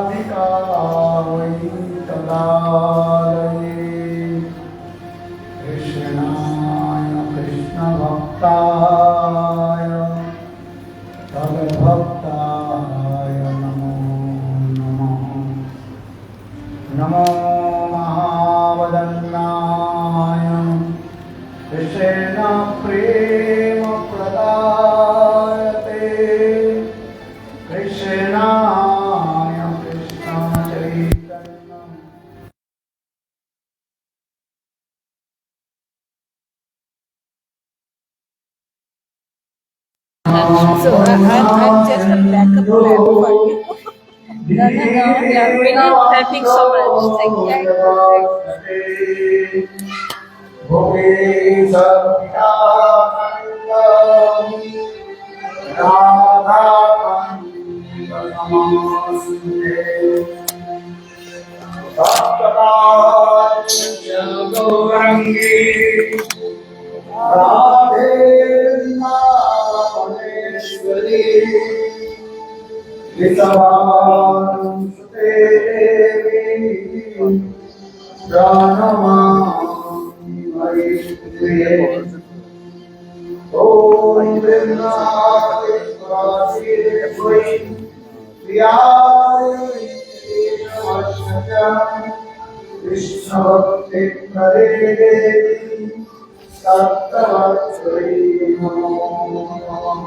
राधिकायै तदालये कृष्णाय कृष्णभक्ताय तद्भक्ताय नमो नमः। नमो महावदन्नाय कृष्ण प्रेम प्रदायते कृष्णाय Krishna Chaitanya. So I'm just a backup plan for you. No. You're really helping so much. Thank you. Gaurangi Radhe नामनेश्वरी विषवानुसुते देवी प्रणमामि हरिप्रिये। ॐ वृन्दावनेश्वरी प्रियाय कृष्ण भक्ति करे देवी सत्तवत्सरी नमो नमः।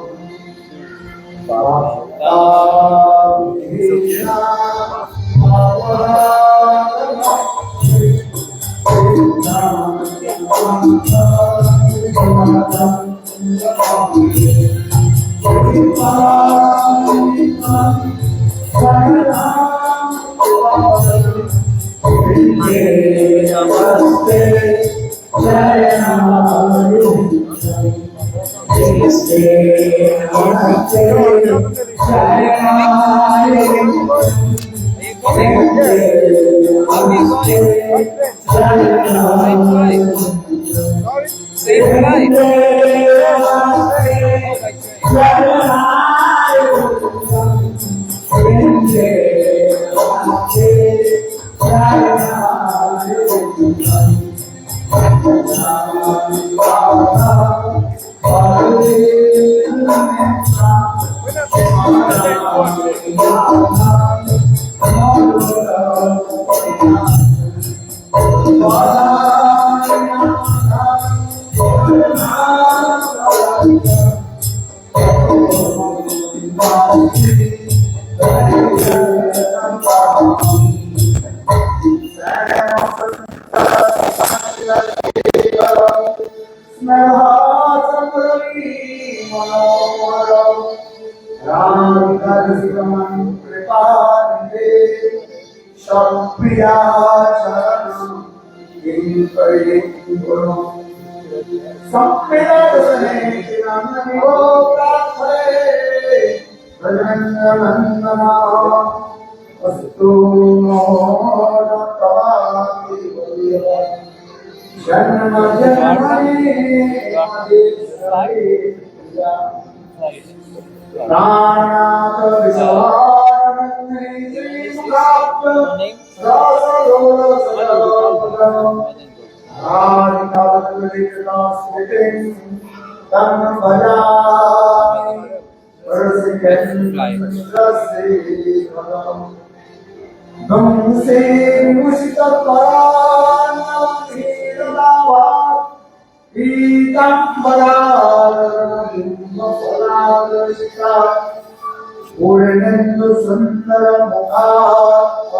पूर्णेन्दु सुंदर मुखारविंद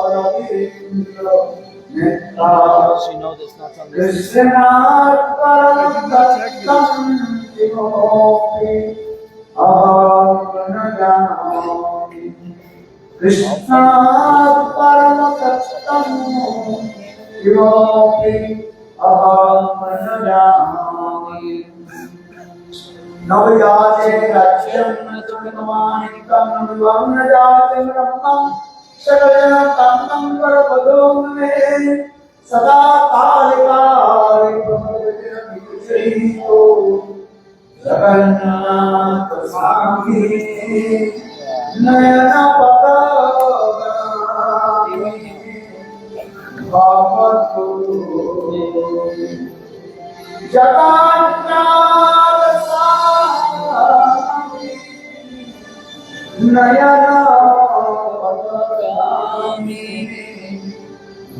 नेता कृष्णार्पणं किमपि अहं न जानामि कृष्णार्पणं किमपि अहं न जानामि नवजाते राज्यं तुमितमानिकं नवजाते ब्रह्मं सकलेन तन्नं वरपदो मे सदा कालिकारि प्रमोदितो Jagannath Swami Nayana Patagami Bhavatu Jagannath Swami Nayana Patagami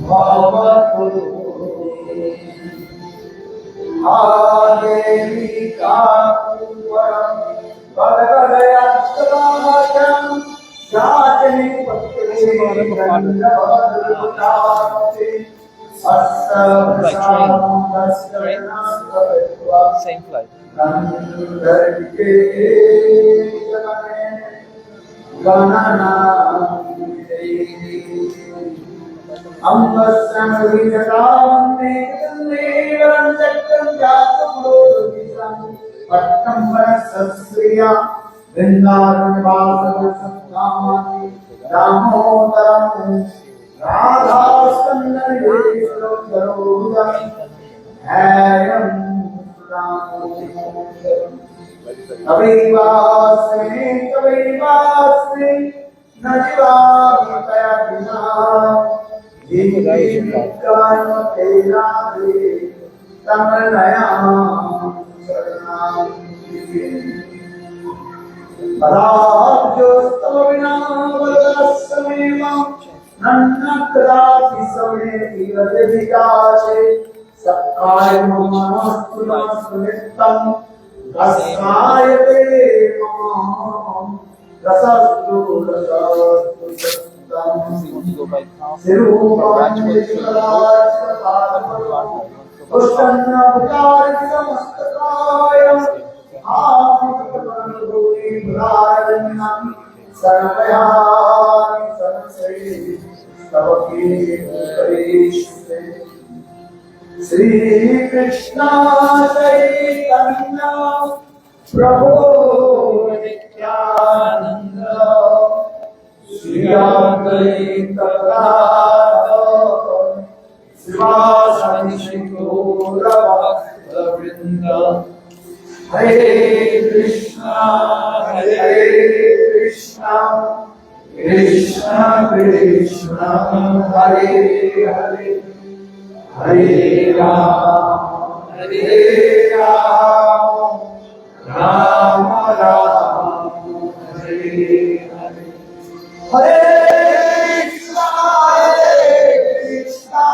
Bhavatu Adevi Kapuram Bhagavayattam Jatani Patri Gandhavadrutate Asam Same flight. Nandarike Ganana Ambasam Vijatam Neelam Jakam Jatam Rovisam Pattam Parasasriya Vrindavan Vasam Samkamani Damodaram Radha Skandharishram Darudam Hayam Ramodaram Kavivasmi Najivami Kaya Bina Shri Krishna Chaitanya Prabhu Nityananda Shri Advaita Gadadhar Srivasadi Gaura Bhakta-vrinda Hare Krishna Krishna Krishna Hare Hare Hare Ram Rama Rama Hare Hare Hare Krishna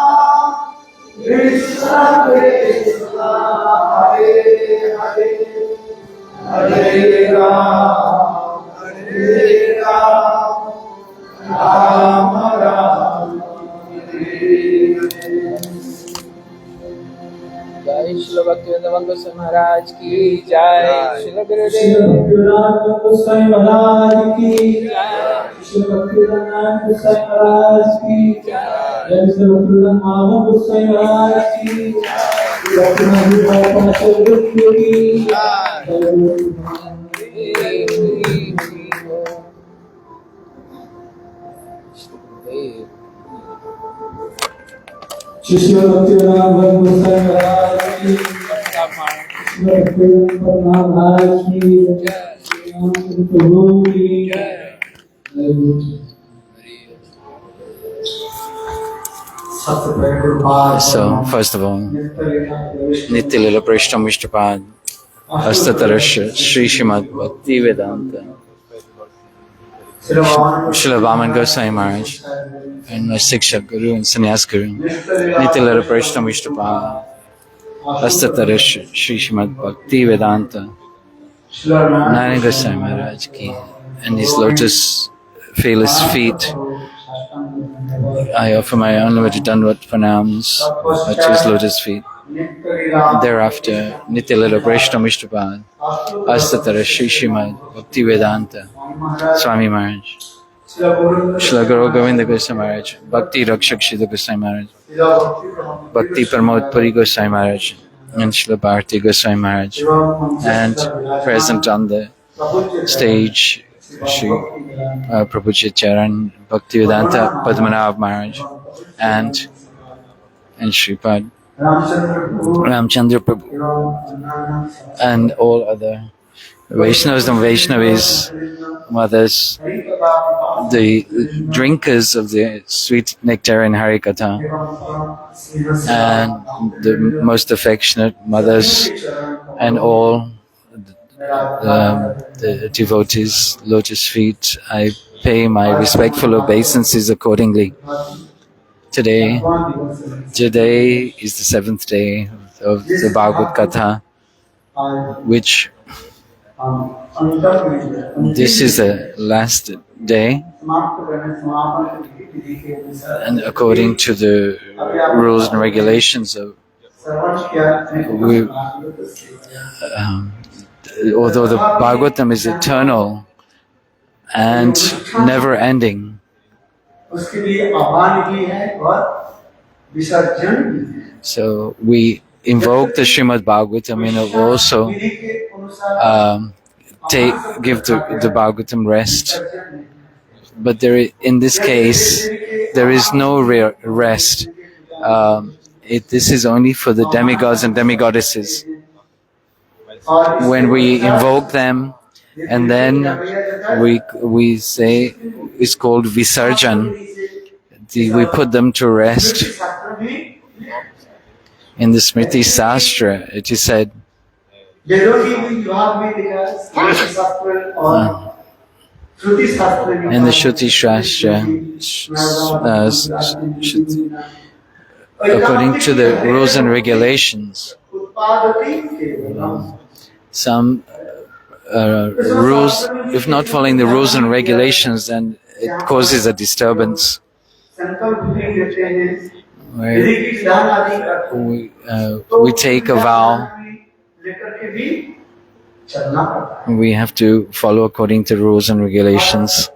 Krishna Krishna Hare Hare Hare Ram Rama Rama जय श्री भक्तिवेदांत गोस्वामी महाराज की जय श्री गुरुदेव गोस्वामी महाराज की श्री भक्तिवेदांत गोस्वामी महाराज की जय श्री भक्तिवेदांत माधव गोस्वामी महाराज की शिष्य भक्तिवेदांत गोस्वामी महाराज की महाराज की प्रभु की So, first of all, Nitya Lila Prishtam Vishtapad, Astatarash Sri Srimad Bhakti Vedanta, Srila Vaman Goswami Maharaj, and my Sikshak Guru and Sannyas Guru, Nitya Lila Prishtam Vishtapad, Astatarash Sri Srimad Bhakti Vedanta, Narayan Goswami Maharaj ki, and his lotus fearless feet. I offer my unlimited Dandvat pranams at his lotus feet. Thereafter, Nitya Lila Vaishnava Mishtapad, Astatara Shri Srimad Bhakti Vedanta, Swami Maharaj, Srila Guru Govinda Goswami Maharaj, Bhakti Rakshak Srila Goswami Maharaj, Bhakti Pramod Puri Goswami Maharaj, and Srila Bharati Goswami Maharaj, and present on the stage, Shri Prabhuji Charan, Bhaktivedanta Padmanabh Maharaj, and Sripad Ramchandra Prabhu, and all other Vaishnavas and Vaishnavis, mothers, the drinkers of the sweet nectar in Harikatha, and the most affectionate mothers, and all the devotees' lotus feet. I pay my respectful obeisances accordingly. Today is the 7th day of the Bhagavad Katha, which this is the last day, and according to the rules and regulations of although the Bhagavatam is eternal and never ending, so we invoke the Srimad Bhagavatam and also give the Bhagavatam rest. But in this case, there is no rest. This is only for the demigods and demigoddesses. When we invoke them, and then we say it's called Visarjan. We put them to rest. In the Smriti Sastra, it is said, in the Shruti Shastra, according to the rules and regulations, some rules, if not following the rules and regulations, then it causes a disturbance. Where we take a vow, we have to follow according to rules and regulations.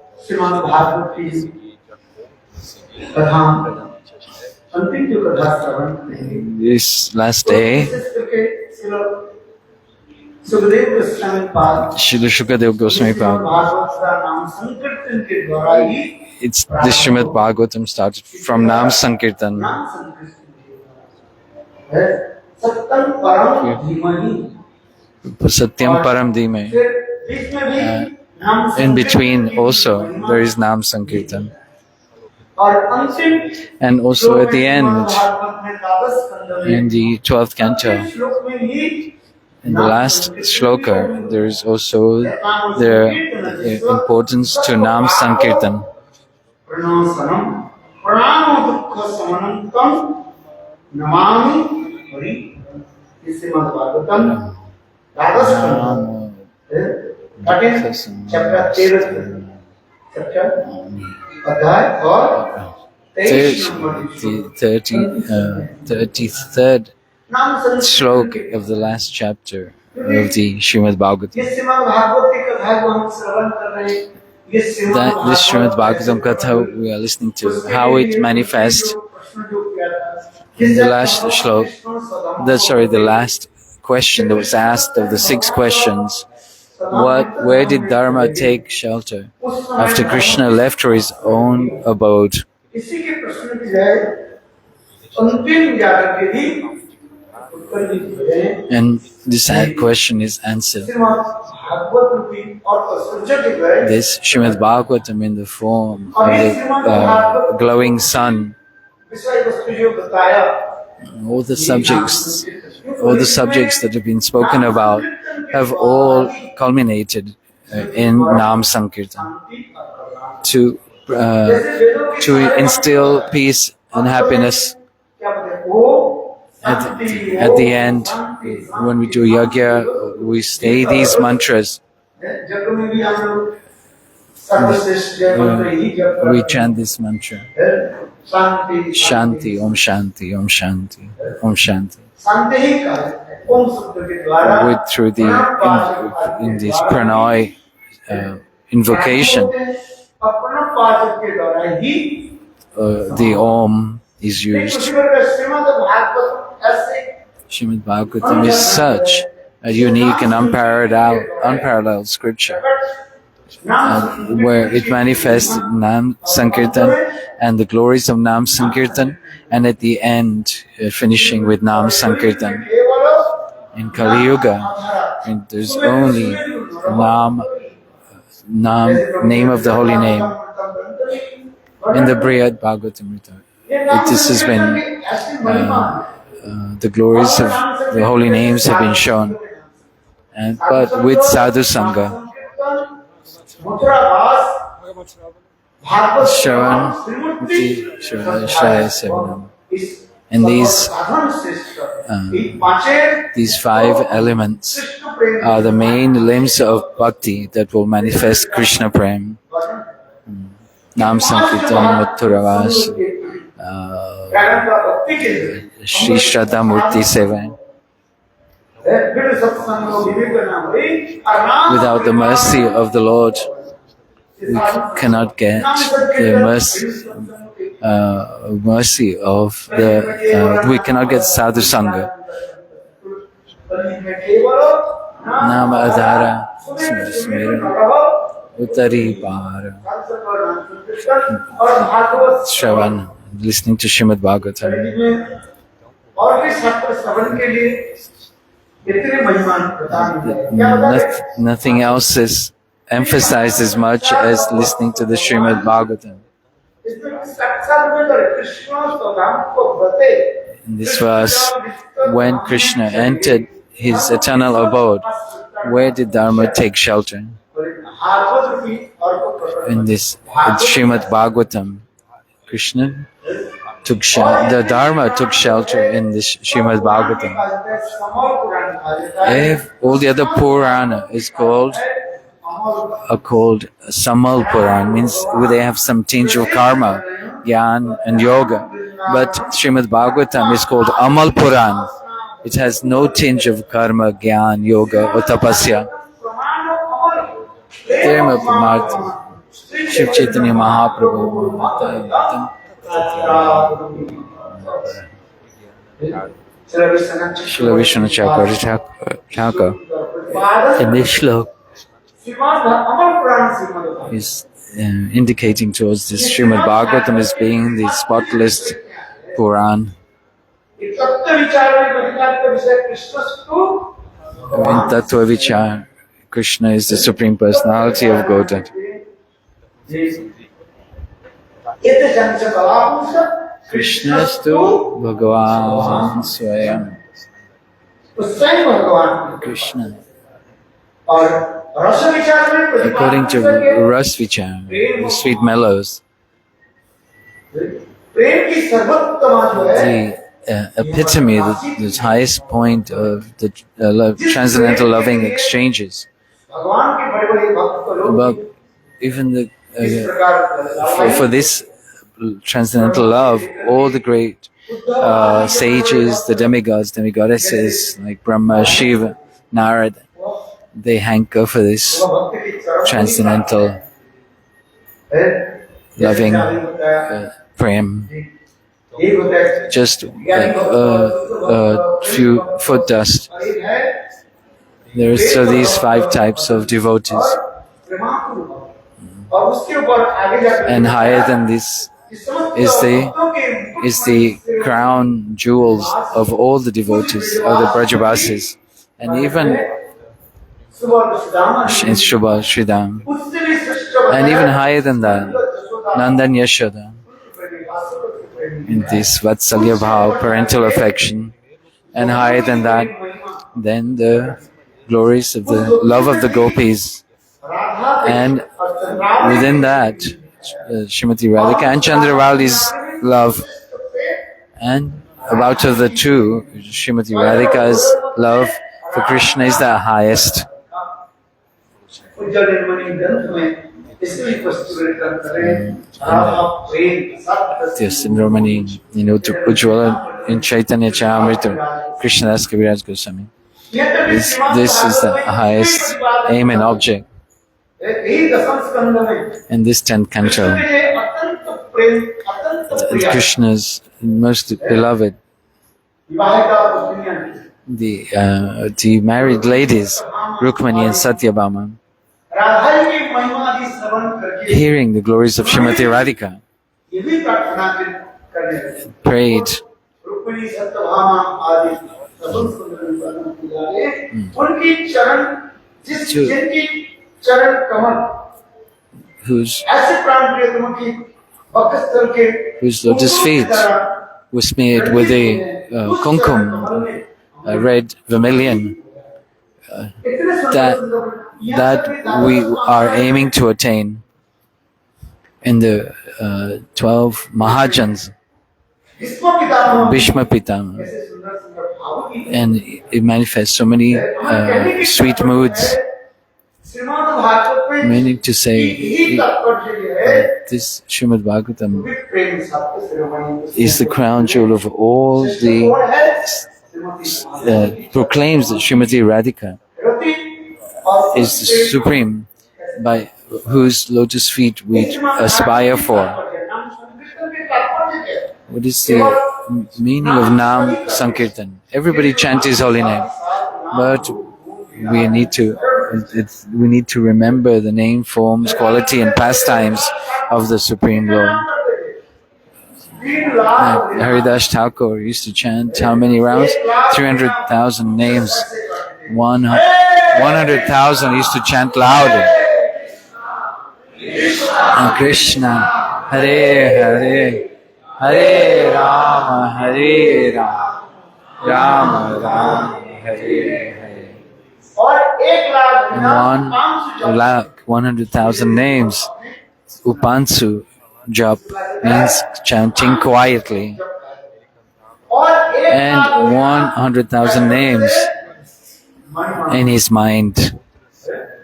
This last day, Srila Shukadev Goswami Pad, it's the Srimad Bhagavatam started from Nam Sankirtan. Satyam Param Dhimai. In between also there is Nam Sankirtan. And also at the end, in the 12th canto, in the last shloka, there is also the importance to Nam Sankirtan. The 33rd slok of the last chapter of the Srimad Bhagavatam. This Srimad Bhagavatam Katha we are listening to, how it manifests in the last shlok, the last question that was asked of the 6 questions. Where did Dharma take shelter after Krishna left for his own abode? And this question is answered. This Srimad Bhagavatam in the form of the glowing sun, all the subjects that have been spoken about have all culminated in Nam Sankirtan to instill peace and happiness. At the end, when we do yajna, we say these mantras. We chant this mantra. Shanti, Om Shanti, Om Shanti, Om Shanti. Through in this pranay invocation, the Om is used. Srimad Bhagavatam is such a unique and unparalleled scripture. where it manifests Nam Sankirtan and the glories of Nam Sankirtan, and at the end finishing with Nam Sankirtan. In Kali Yuga, and there's only name of the holy name. In the Brihad Bhagavatamrita, this has been the glories of the holy names have been shown, but with Sadhu Sangha, Shravan, Shaya Sevanam. And these five elements are the main limbs of bhakti that will manifest Krishna Prem. Nam Sankirtan, Mathuravas, Shri Shraddha Murti Seva. Without the mercy of the Lord, we cannot get the mercy of the, we cannot get Sadhu Sangha. Nama Adhara Smira Uttari Para Shravan, listening to Srimad Bhagavatam. Nothing else is emphasized as much as listening to the Srimad Bhagavatam. In this verse, when Krishna entered his eternal abode, where did Dharma take shelter? In this Srimad Bhagavatam, Krishna took shelter, the Dharma took shelter in this Srimad Bhagavatam. If all the other Purana is called Samal Puran, means they have some tinge of karma, Gyan and Yoga. But Srimad Bhagavatam is called Amal Puran. It has no tinge of karma, Gyan, Yoga or Tapasya. Terma Pamartha, Shiv Chaitanya Mahaprabhu, Srila Vishnu Thakur, in this shlok, is indicating to us this Srimad Bhagavatam as being the spotless Puran. In Tattva Vichar, Krishna is the Supreme Personality of Godhead. Krishnastu Bhagavan Swayam. Krishna. According to Ras Vichar, the sweet mellows, the epitome, the highest point of the transcendental loving exchanges. But even the for this transcendental love, all the great sages, the demigods, demigoddesses like Brahma, Shiva, Narada, they hanker for this transcendental loving prem. Just few foot dust. There are so these five types of devotees. And higher than this is the crown jewels of all the devotees, of the Brajavasis. And even in Shubha, Sridham. And even higher than that, Nandan Yashoda. In this Vatsalya Bhav, parental affection. And higher than that, then the glories of the love of the gopis. And within that, Srimati Radhika and Chandravali's love. And about of the two, Srimati Radhika's love for Krishna is the highest. Yes, in Romani, Ujjvala in Chaitanya Charitamrita, Krishnadas Kaviraj Goswami. This is the highest aim and object. In this 10th canto, Krishna's most beloved, the married ladies, Rukmani and Satyabhama. hearing the glories of Srimati Radhika, ये भी प्रार्थना करने लगे। prayed. Rukmini Satyabhama आदि सबल सुंदर पुजारी उनकी चरण जिनकी चरण कमल whose ऐसे प्राण प्रियतम की वक्षस्थल के lotus feet was made with a kumkum, a red vermilion, that we are aiming to attain in the 12 Mahajans, Bhishma Pitama, and it manifests so many sweet moods. Meaning to say, this Srimad Bhagavatam is the crown jewel of all the proclaims that Srimati Radhika is the supreme, by whose lotus feet we aspire for. What is the meaning of Nam Sankirtan? Everybody chants His holy name, but we need to remember the name, forms, quality, and pastimes of the Supreme Lord. Haridas Thakur used to chant how many rounds? 300,000 names. 100,000 used to chant louder. And Krishna, Hare Hare, Hare Rama, Hare Rama, Rama Rama, Hare Hare. And 100,000 names. Upansu jap means chanting quietly. And 100,000 names in his mind.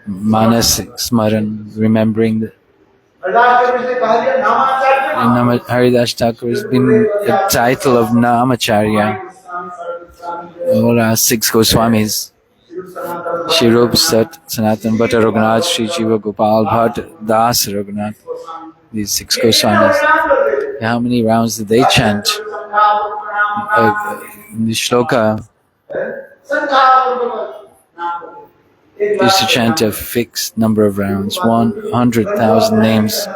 Manas Smaran, remembering the Haridas Thakur has been the title of Namacharya. All our 6 Goswamis, Shirup, Sat, Sanatan, Bhatta, Raghunath, Sri Jiva, Gopal, Bhatt, Das, Raghunath, these 6 Goswamis. How many rounds did they chant? In the shloka, used to chant a fixed number of rounds, 100,000 names.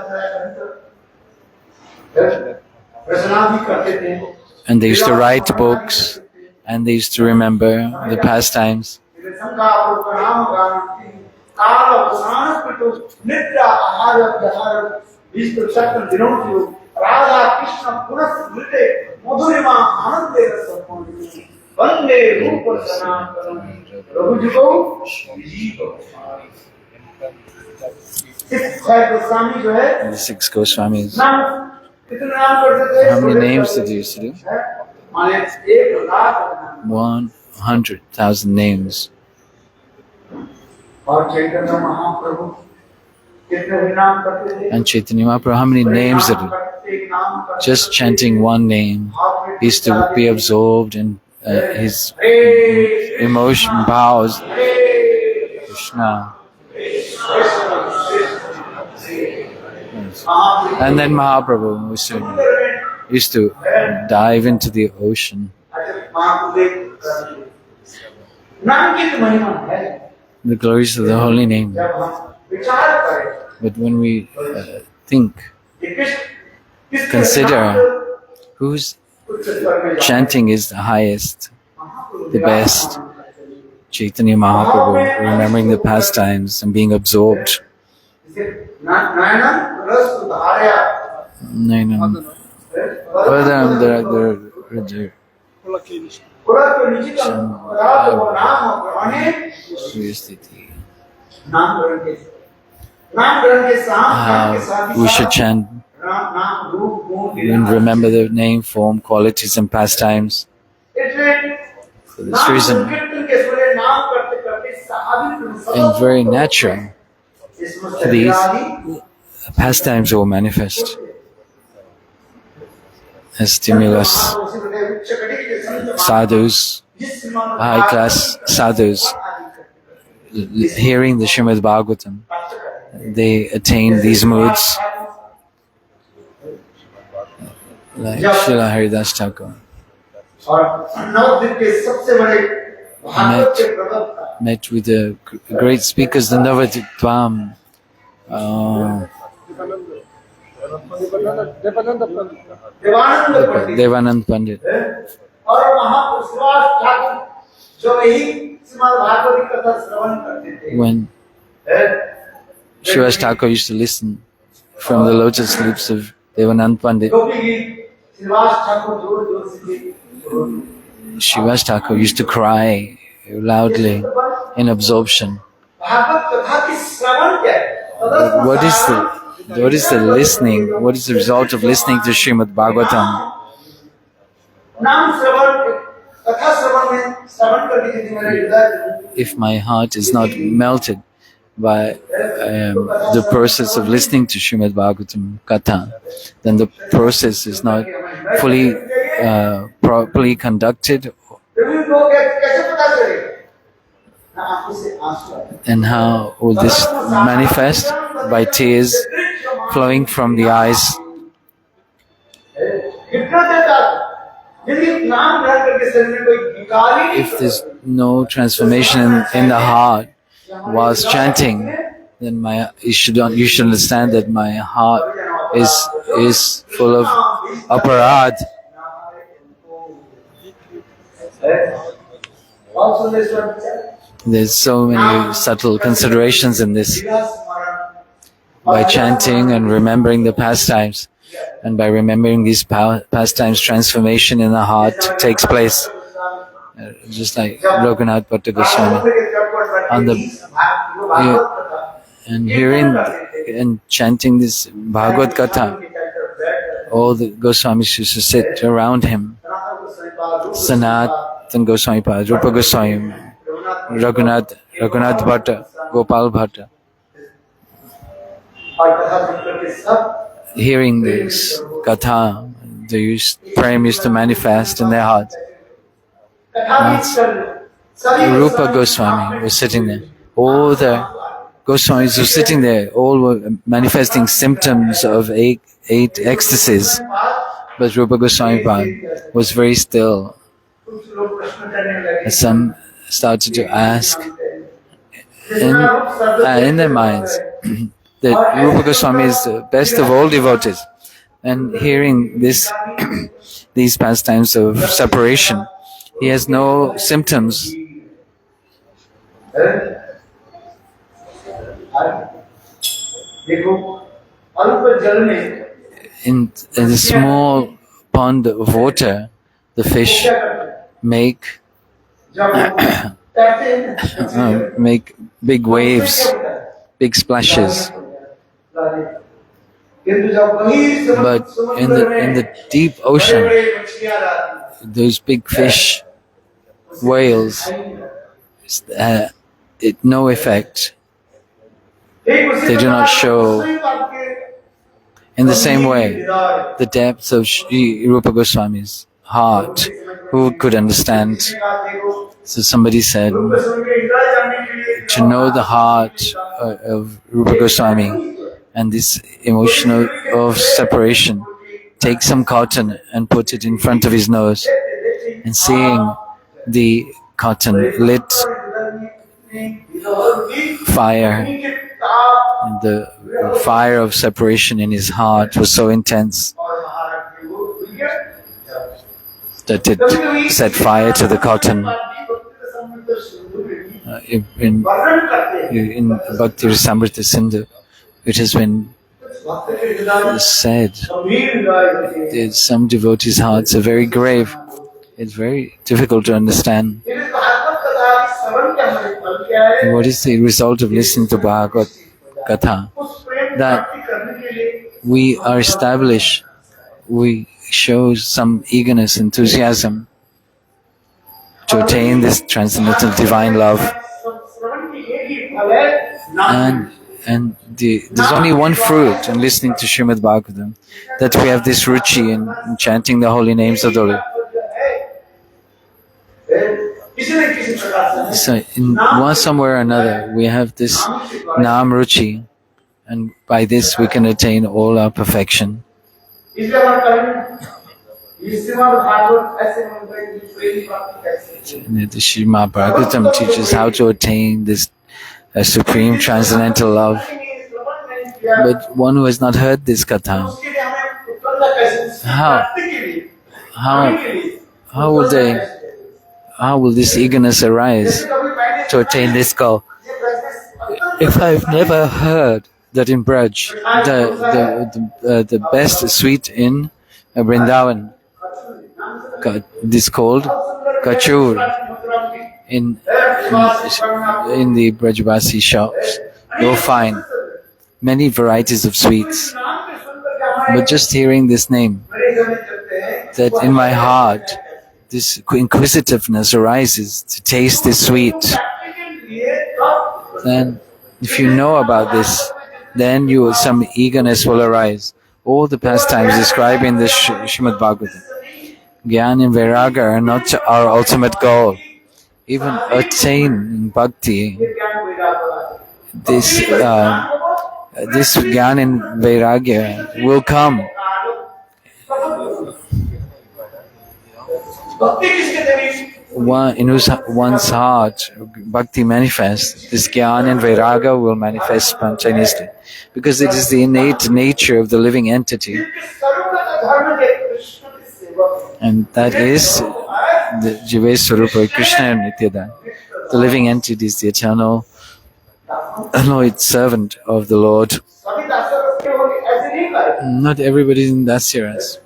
And they used to write books, and they used to remember the pastimes. The 6 Goswamis. How many names did they used to do? 100,000 names. And Chaitanya Mahaprabhu, how many names did he? Just chanting one name, he used to be absorbed in his emotion, vows. Krishna. And then Mahaprabhu used to dive into the ocean. The glories of the holy name. But when we consider whose chanting is the highest, the best, Chaitanya Mahaprabhu, remembering the pastimes and being absorbed. We should chant and remember the name, form, qualities, and pastimes. For this reason, and very natural, these pastimes will manifest as stimulus. Sadhus, high-class sadhus, hearing the Srimad Bhagavatam, they attain these moods. Like Srila Haridas Thakur met with the great speakers, the Navadvipam, Devanand Pandit. और महापुरुष सुभाष ठाकुर जो यही श्रीमद् भागवत की कथा श्रवण करते थे। When Srivas Thakur used to listen from the lotus lips of Devanand Pandit, गोपी गीत श्रीवास ठाकुर जोर जोर से Srivas Thakur used to cry loudly in absorption. Bhagavat कथा की श्रवण क्या है? What is the listening? What is the result of listening to Srimad Bhagavatam? नाम श्रवण कथा श्रवण में श्रवण करने के लिए मेरा हृदय If my heart is not melted by the process of listening to Srimad Bhagavatam Katha, then the process is not fully properly conducted. कैसे पता चलेगा? ना आंखों से आंसू आए। And how will this manifest? By tears flowing from the eyes. कितना देता है? यदि नाम ग्रहण करके शरीर में कोई विकार ही नहीं If there's no transformation in the heart whilst chanting, then you should understand that my heart is full of aparad. There's so many subtle considerations in this. By chanting and remembering the pastimes, and by remembering these pastimes, transformation in the heart takes place. Just like Raghunath Bhatta Goswami. And hearing and chanting this Bhagavad Katha, all the Goswamis used to sit around him. Sanatan Goswami Pad, Rupa Goswami, Raghunath Bhatta, Gopal Bhatta. Hearing this Katha, the prem used to manifest in their heart. Once Rupa Goswami was sitting there. All the Goswamis were sitting there, all were manifesting symptoms of eight ecstasies. But Rupa Goswami was very still. Some started to ask in their minds that Rupa Goswami is the best of all devotees. And hearing these pastimes of separation, he has no symptoms. In a small pond of water, the fish make big waves, big splashes. But in the deep ocean, those big fish, whales, no effect. They do not show. In the same way, the depths of Sri Rupa Goswami's heart, who could understand? So somebody said, to know the heart of Rupa Goswami and this emotional of separation, take some cotton and put it in front of his nose, and seeing the cotton lit fire, and the fire of separation in his heart was so intense that it set fire to the cotton. In Bhakti Rasamrita Sindhu, it has been said that some devotees' hearts are very grave. It's very difficult to understand. And what is the result of listening to Bhagavad Katha? That we are established, we show some eagerness, enthusiasm to attain this transcendental divine love. And there's only one fruit in listening to Srimad Bhagavatam, that we have this ruchi in chanting the holy names of the Lord. So in one somewhere or another, we have this Nam Ruchi, and by this we can attain all our perfection. The Srimad Bhagavatam teaches how to attain this supreme transcendental love. But one who has not heard this katha, how how will this eagerness arise to attain this goal? If I've never heard that in Braj, the best sweet in Vrindavan, this called kachur, in the Brajvasi shops, you'll find many varieties of sweets. But just hearing this name, that in my heart, this inquisitiveness arises to taste this sweet. Then, if you know about this, then some eagerness will arise. All the pastimes described in the Srimad Bhagavatam, Gyan and Vairagya are not our ultimate goal. Even attain bhakti, this Gyan and Vairagya will come. In one's heart, bhakti manifests, this Gyan and Vairagya will manifest spontaneously, because it is the innate nature of the living entity. And that is the Jive Swarupa, Krishna and Nityada. The living entity is the eternal, anointed servant of the Lord. Not everybody is in Dasya Ras.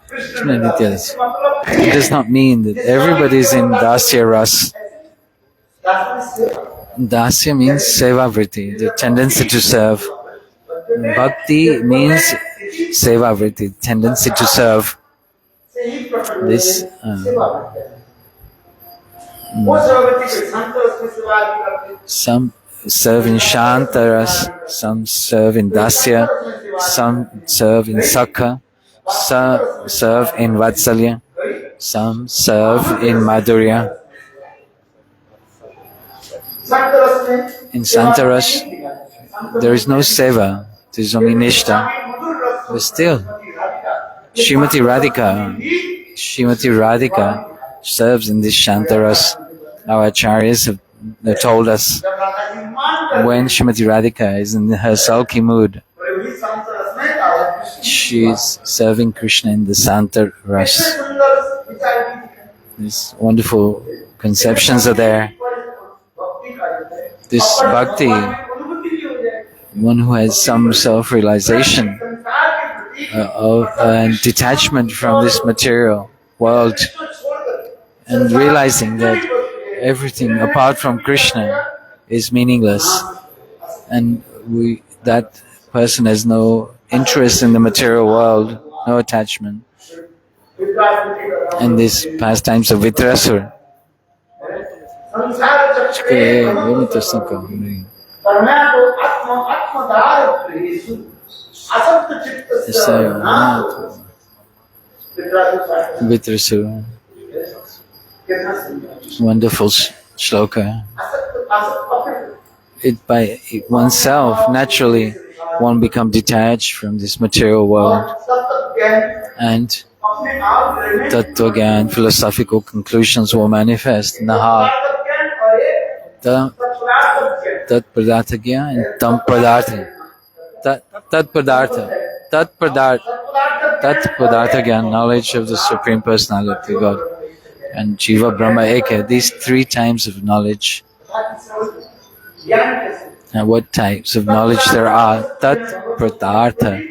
Krishna and Nityadas. It does not mean that everybody is in Dasya Ras. Dasya means Seva Vritti, the tendency to serve. Bhakti means Seva Vritti, tendency to serve. This some serve in Shantaras, some serve in Dasya, some serve in Sakha, some serve in Vatsalya, some serve in Madhurya. In Santaras, there is no Seva, there is only Nishta. But still, Srimati Radhika serves in this Shantaras. Our acharyas have told us when Srimati Radhika is in her sulky mood, she is serving Krishna in the Santaras. These wonderful conceptions are there. This bhakti, one who has some self-realization and detachment from this material world, and realizing that everything apart from Krishna is meaningless, and that person has no interest in the material world, no attachment. And these pastimes of Vitrasura. Vitrasura. Wonderful shloka. By oneself, naturally, one becomes detached from this material world, and Tattva Gyan, philosophical conclusions will manifest in the heart. Tat Padartha Gyan and Tam Padartha. Tat Padartha Gyan, knowledge of the Supreme Personality of God, and Jiva Brahma Eka, these three types of knowledge. And what types of knowledge there are? Tat Padartha,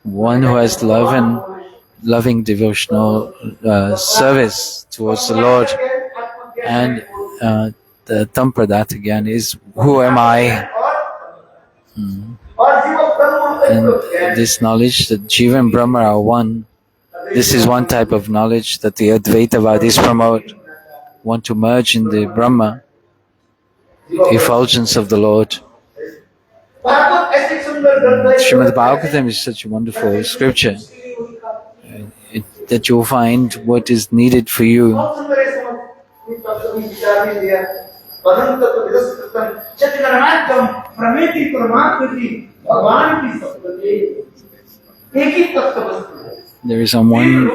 one who has loving devotional service towards the Lord, and the Tam Padartha Gyan is, who am I? And this knowledge that Jiva and Brahma are one, this is one type of knowledge that the Advaitavadis promote, want to merge in the Brahma, effulgence of the Lord. Srimad Bhagavatam is such a wonderful scripture that you'll find what is needed for you. There is one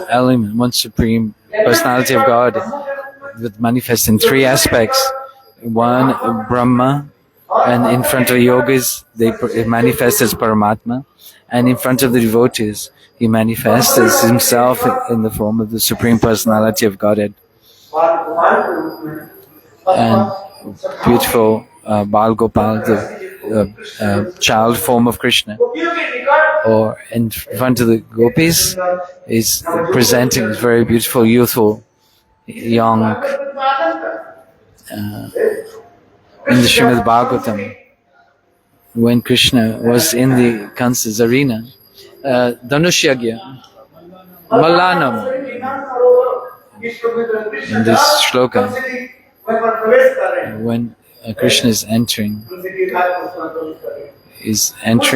element, one supreme personality of God that manifests in three aspects. One, Brahma, And in front of yogis, he manifests as Paramatma. And in front of the devotees, he manifests as himself in the form of the Supreme Personality of Godhead. And beautiful Bal Gopal, the child form of Krishna, or in front of the gopis, is presenting this very beautiful, youthful, young. In the Srimad Bhagavatam, when Krishna was in the Kansa's arena, Dhanushagya, Mallanam, in this shloka, when Krishna is entering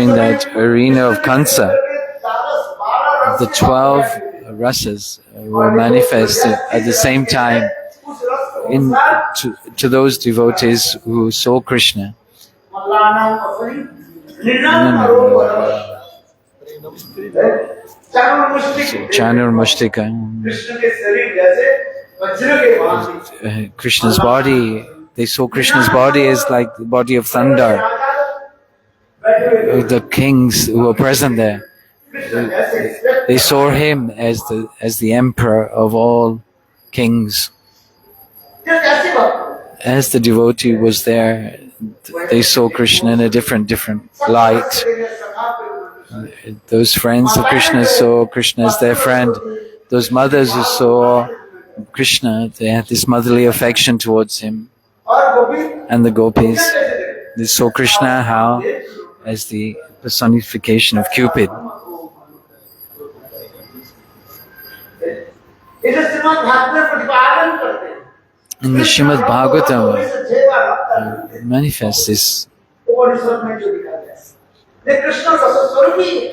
that arena of Kansa, the 12 rasas were manifested at the same time to those devotees who saw Krishna. Chanur Mustika, Krishna's body, they saw Krishna's body as like the body of thunder. The kings who were present there, they saw him as the emperor of all kings. As the devotee was there, they saw Krishna in a different light. Those friends of Krishna saw Krishna as their friend. Those mothers who saw Krishna, they had this motherly affection towards him. And the gopis, they saw Krishna as the personification of Cupid. In the Srimad Bhagavatam manifests this.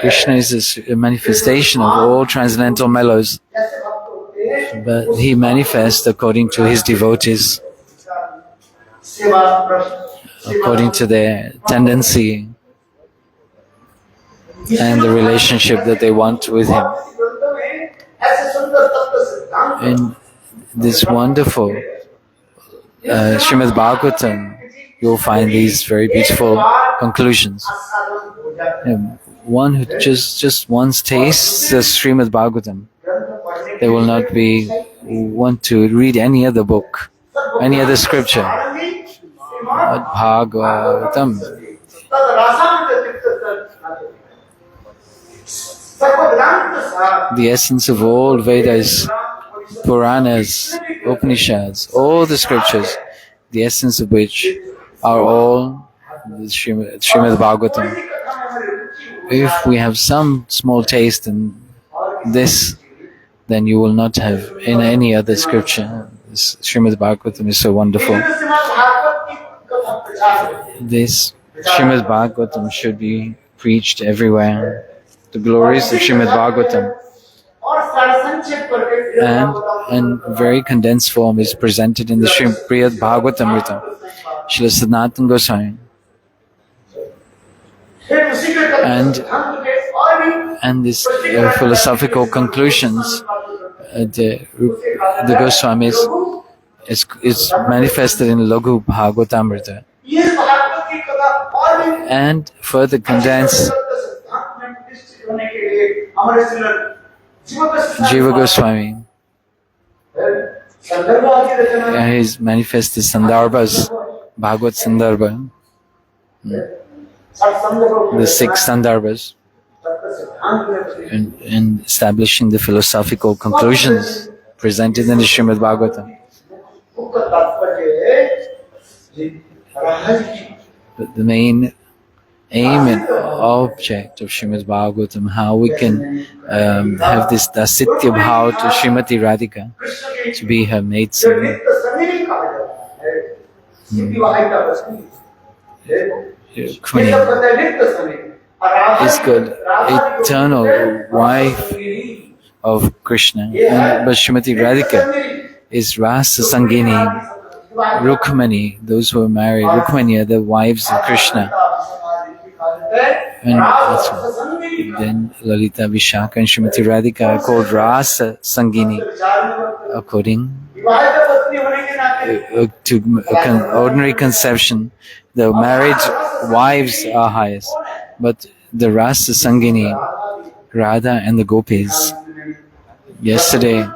Krishna is a manifestation of all transcendental mellows, but he manifests according to his devotees, according to their tendency and the relationship that they want with him. In this wonderful Srimad Bhagavatam, you'll find these very beautiful conclusions. One who just once tastes the Srimad Bhagavatam, they will not want to read any other book, any other scripture. But Bhagavatam. The essence of all Vedas, Puranas, Upanishads, all the scriptures, the essence of which are all the Srimad Bhagavatam. If we have some small taste in this, then you will not have in any other scripture. This Srimad Bhagavatam is so wonderful. This Srimad Bhagavatam should be preached everywhere. The glories of Srimad Bhagavatam. And very condensed form is presented in the Srimad Bhagavatamrita. Srila Sanatana Goswami. And this philosophical conclusions, the Goswamis is manifested in Laghu Bhagavatamrita. And further condensed, Jiva Goswami is manifested Sandarbhas, Bhagavad Sandarbha, the 6 Sandarbhas, in establishing the philosophical conclusions presented in the Srimad Bhagavatam. But the main aim and object of Srimad Bhagavatam, how we can have this dasitya bhav to Srimati Radhika, to be her maidservant. Rukmini is good, eternal wife of Krishna. But Srimati Radhika is Rasa Sangini, Rukmini, those who are married. Rukmini are the wives of Krishna. And then Lalita, Vishaka and Srimati Radhika are called Rasa Sangini, according to ordinary conception. The married wives are highest, but the Rasa Sangini, Radha and the gopis. Yesterday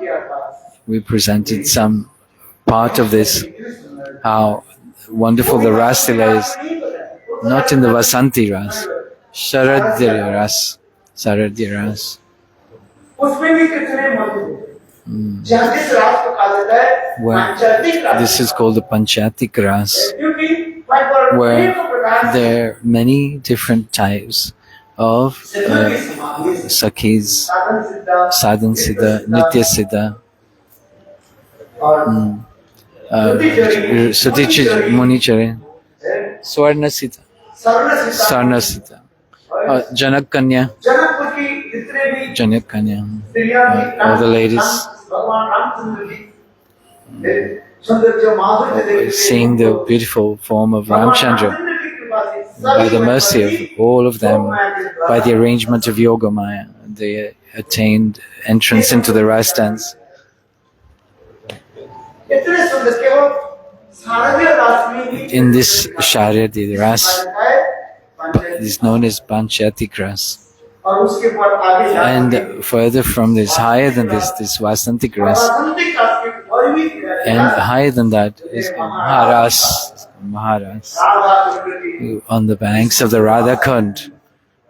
we presented some part of this, how wonderful the Ras Lila is, not in the Vasanti Ras, Sharadya Ras, Sharadya Ras. Where this is called the Panchatik Ras, where there are many different types of Sakhis, Sadhan Siddha, Nitya Siddha. Sutichi Muni Chare, Swarna Siddha, Sarna Siddha, Janak Kanya, Janak Kanya, all the ladies. Seeing the beautiful form of Ramchandra, by the mercy of all of them, by the arrangement of Yogamaya, they attained entrance into the Ras dance. In this Sharadya Ras is known as Panchatik Ras. And further from this, higher than this Vasantik Ras. And higher than that is Maharas. On the banks of the Radha Kund,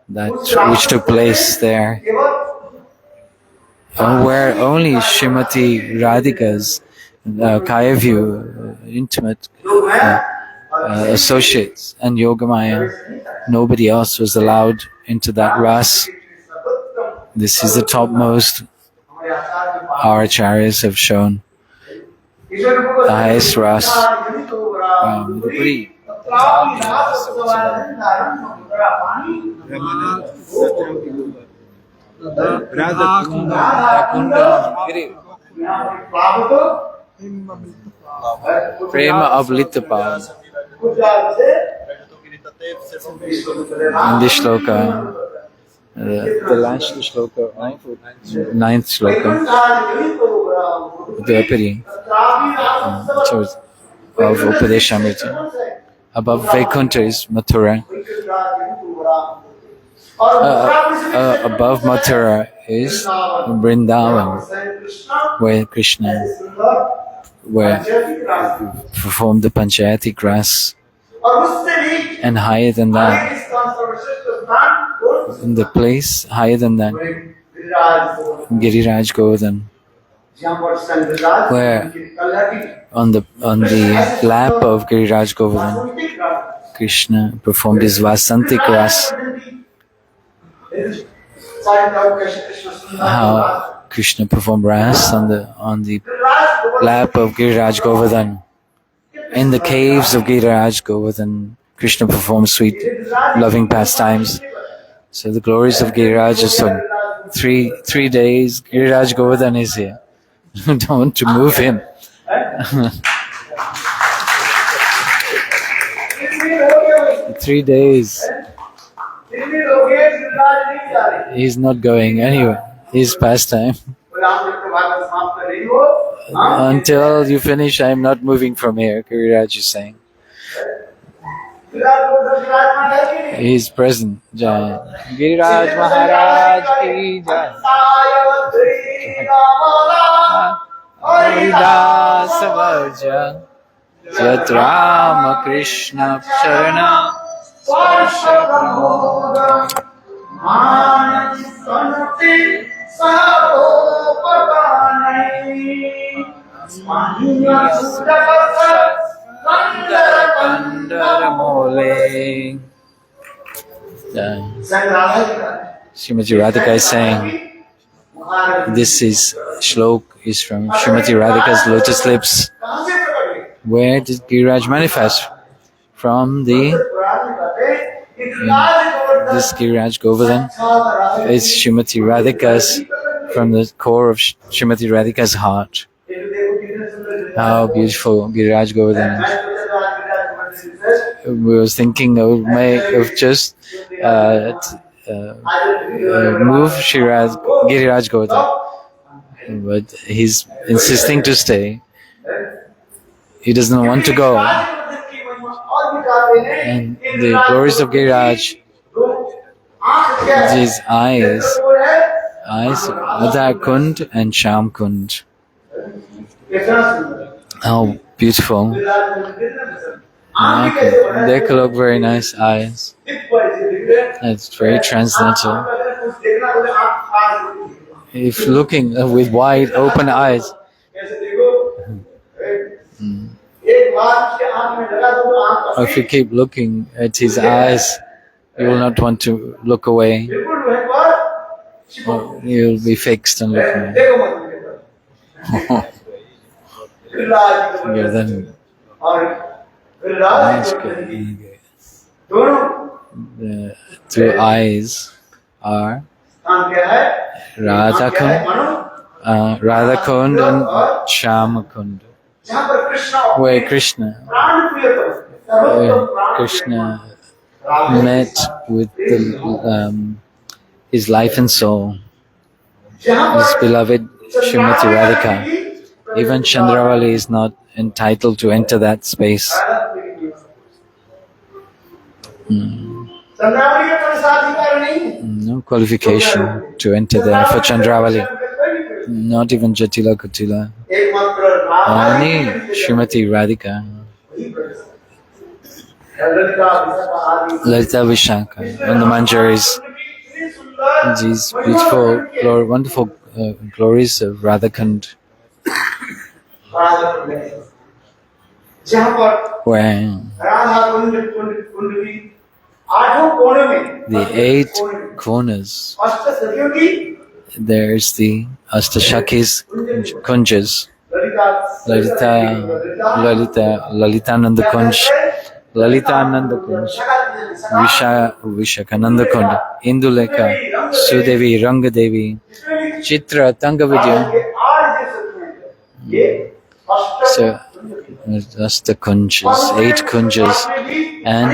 which took place there, where only Srimati Radhika's Kayavyu, intimate associates, and Yogamaya, nobody else was allowed into that Ras. This is the topmost. Our acharyas have shown the highest Ras. Prema Avlitapad. In this shloka, the last shloka, ninth shloka, Dvapari, of Upadeshamrita. Above Vaikuntha is Mathura. Above Mathura is Vrindavan, where Krishna performed the Panchayatik Ras. And higher than that, in the place higher than that, Giriraj Govardhan, where on the lap of Giriraj Govardhan, Krishna performed his Vasantik Ras. How Krishna performed Ras on the lap of Giriraj Govardhan. In the caves of Giriraj Govardhan, Krishna performs sweet, loving pastimes. So the glories of Giriraj are so. 3 days, Giriraj Govardhan is here. Don't want to move him. 3 days. He's not going anywhere. His pastime. Until you finish, I am not moving from here, Giriraj is saying. He is present. Jai. Giriraj Maharaj ki Jai. Haridas Vaja Jat Rama Krishna Sharana Sparsha Pramoda Manaj Sanati Saropadanai Manya Sudakasa Kandara Mole. Srimati Radhika is saying, this is shlok is from Srimati Radhika's lotus lips. Where did Giriraj manifest? From this Giriraj Govardhan is Srimati Radhika's, from the core of Srimati Radhika's heart. How beautiful Giriraj Govardhan is. We was thinking of just move Giriraj Govardhan, but he's insisting to stay. He doesn't want to go. And the glories of Giriraj, these eyes Radha Kund and Sham Kund. How beautiful. They could look very nice eyes. It's very transcendental. If looking with wide open eyes, or if you keep looking at his eyes, you will not want to look away. Or you'll be fixed on looking away. Yeah, then the two eyes are Radha Kund and Shama Kund, where Krishna met with his life and soul, his beloved Srimati Radhika. Even Chandravali is not entitled to enter that space. No qualification to enter there for Chandravali. Not even Jatila Kutila. Only Srimati Radhika. Lalita Vishaka and the Manjaris. These beautiful, wonderful glories of Radhakund. Where the 8 corners, there's the Astashakis Kunjas, Lalitananda Kunj, Lalitananda Kunj, Vishakananda Kunj, Induleka, Sudevi, Rangadevi, Chitra, Tangavidya. So that's the kunjas, 8 kunjas, and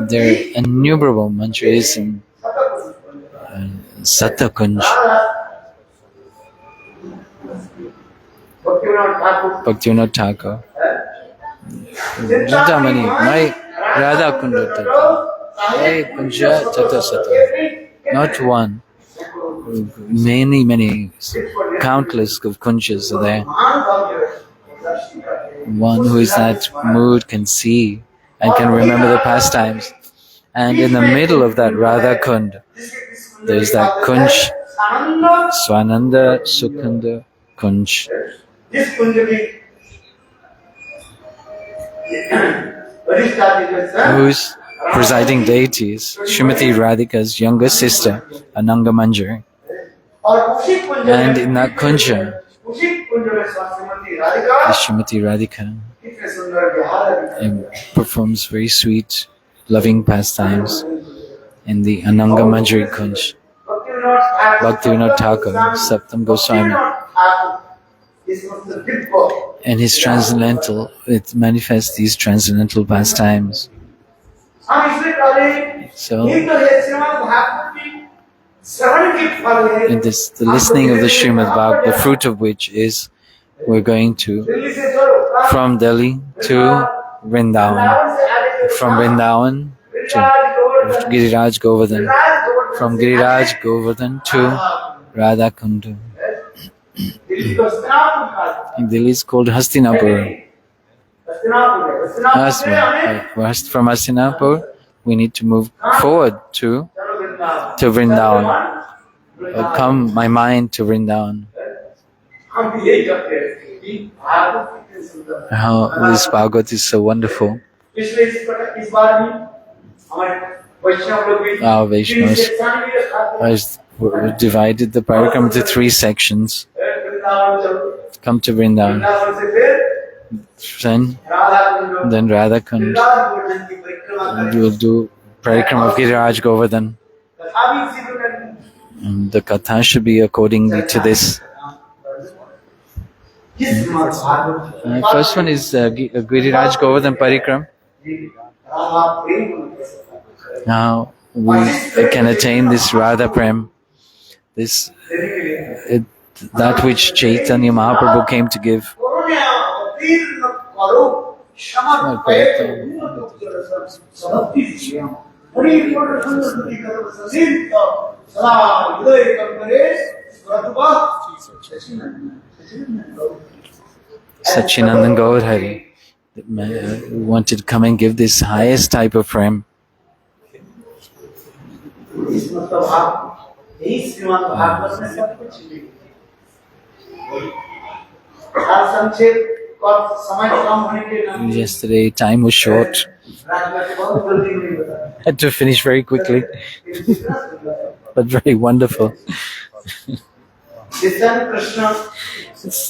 there are innumerable mantras in Sata Kunj. Bhaktivinoda Thakur, Jidamani, my Radha Kundata, hey Kunja Tata Sata, not one. Many, countless of kunjas are there. One who is in that mood can see and can remember the pastimes. And in the middle of that Radha Kund, there is that Kunj, Swananda Sukhanda Kunj. Whose presiding deity is Srimati Radhika's younger sister, Ananga Manjari. And in that kunja, Srimati Radhika performs very sweet, loving pastimes in the Ananga Manjari Kunj. Bhaktivinoda Thakur, Saptam Goswami, and his transcendental, it manifests these transcendental pastimes. So, in this, the listening of the Srimad Bhagavatam, the fruit of which is we're going to from Delhi to Vrindavan, from Vrindavan to Giriraj Govardhan, from Giriraj Govardhan to Radha Kundu. Delhi is called Hastinapur. From Hastinapur, we need to move forward to Vrindavan. Come, my mind, to Vrindavan. How this Bhagavat is so wonderful. Our Vaishnavas has divided the parikram into 3 sections. Come to Vrindavan. Then Radha Kund. And we will do parikram of Giriraj Govardhan. And the katha should be accordingly to this. First one is Giriraj Govardhan Parikram. Now we can attain this Radha Prem, that which Chaitanya Mahaprabhu came to give. Sachinandan Gaur Hari wanted to come and give this highest type of prem. Yesterday, time was short. Had to finish very quickly, but very wonderful.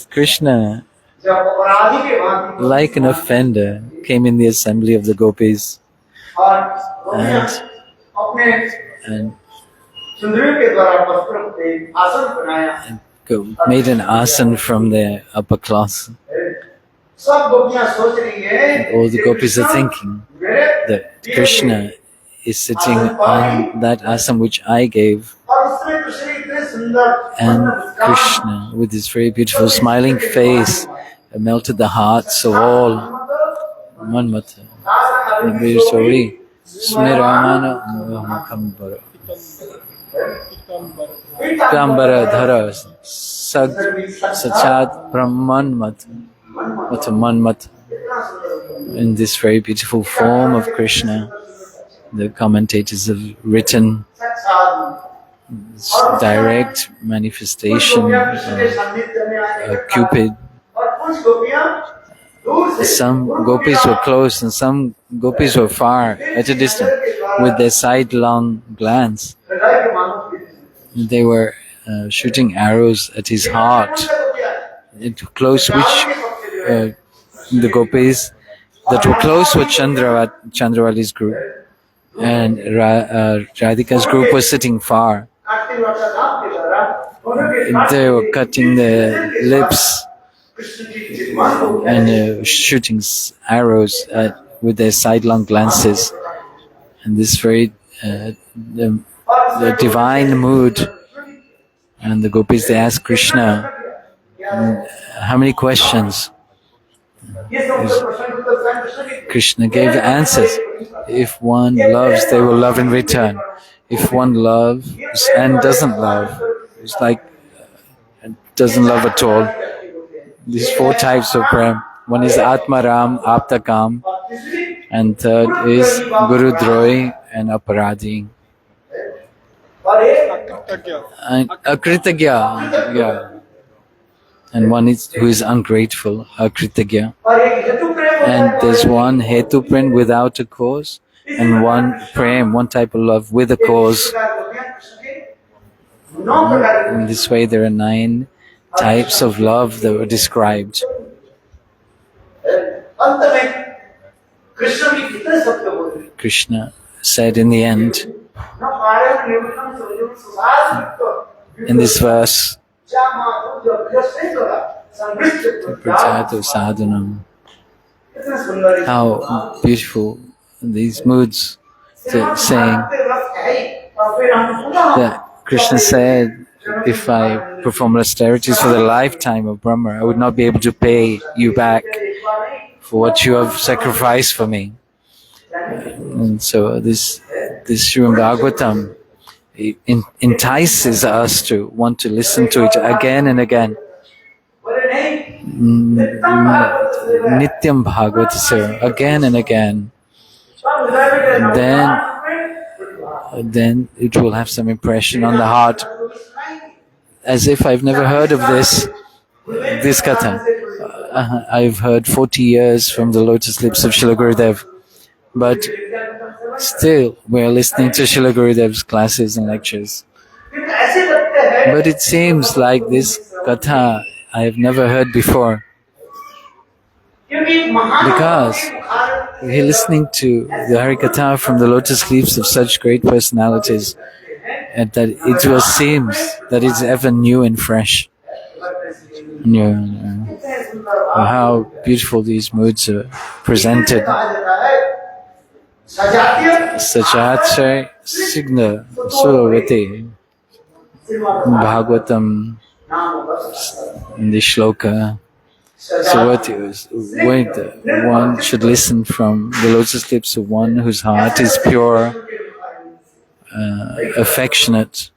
Krishna, like an offender, came in the assembly of the gopis and made an asan from their upper class. And all the gopis are thinking that Krishna is sitting on that asan which I gave. And Krishna, with his very beautiful smiling face, melted the hearts of all. Manmata, Virsori, Smiramana, Muhammakambara, Kambara Dhara, Sachat Brahmanmat, Manmat. In this very beautiful form of Krishna, the commentators have written direct manifestation of Cupid. Some gopis were close and some gopis were far at a distance with their sidelong glance. They were shooting arrows at his heart. Close which the gopis that were close with Chandravali's group, and Radhika's group was sitting far. They were cutting their lips and shooting arrows with their sidelong glances. And this very the divine mood. And the gopis, they asked Krishna, how many questions? Krishna gave answers. If one loves, they will love in return. If one loves and doesn't love, it's like doesn't love at all. These four types of prem. One is Atmaram, Aptakam, and third is Guru Drohi and Aparadhi. And Akritagya, yeah. And one is who is ungrateful, Akritagya. And there's one Hetu prem without a cause, and one prem, one type of love with a cause. In this way, there are 9 types of love that were described. Krishna said in the end, in this verse, Prajatu sadhanam. How beautiful these moods, saying that Krishna said, if I perform austerities for the lifetime of Brahma, I would not be able to pay you back for what you have sacrificed for me. And so this Srimad Bhagavatam entices us to want to listen to it again and again. Nityam Bhagavatasya, again and again. Then it will have some impression on the heart. As if I've never heard of this katha. I've heard 40 years from the lotus lips of Srila Gurudev. But still, we're listening to Srila Gurudev's classes and lectures. But it seems like this katha I have never heard before. Because we're listening to the Harikatha from the lotus leaves of such great personalities, and that it seems that it's ever new and fresh. How beautiful these moods are presented. Sachatshay Signa Suravati Bhagavatam in the shloka. So one should listen from the lotus lips of one whose heart is pure, affectionate,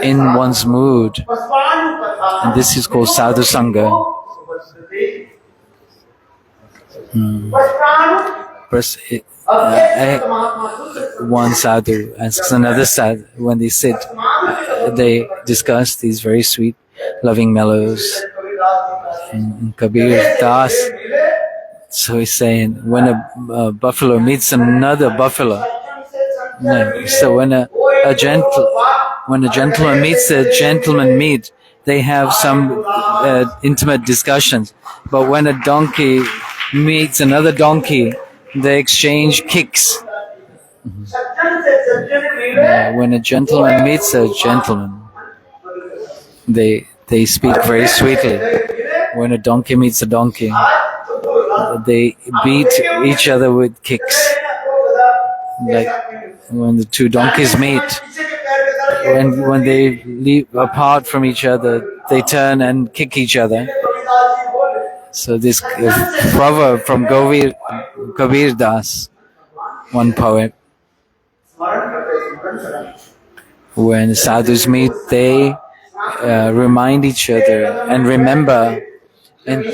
in one's mood, and this is called sadhu sangha. One sadhu asks another sadhu, when they sit, they discuss these very sweet, loving mellows. And Kabir Das, so he's saying, when a buffalo meets another buffalo, no, so when a gentleman meets a gentleman they have some intimate discussions. But when a donkey meets another donkey, they exchange kicks. When a gentleman meets a gentleman, they speak very sweetly. When a donkey meets a donkey, they beat each other with kicks. Like when the two donkeys meet, when they leave apart from each other, they turn and kick each other. So this proverb from Kabir Das, one poet, when sadhus meet, they remind each other and remember. And it's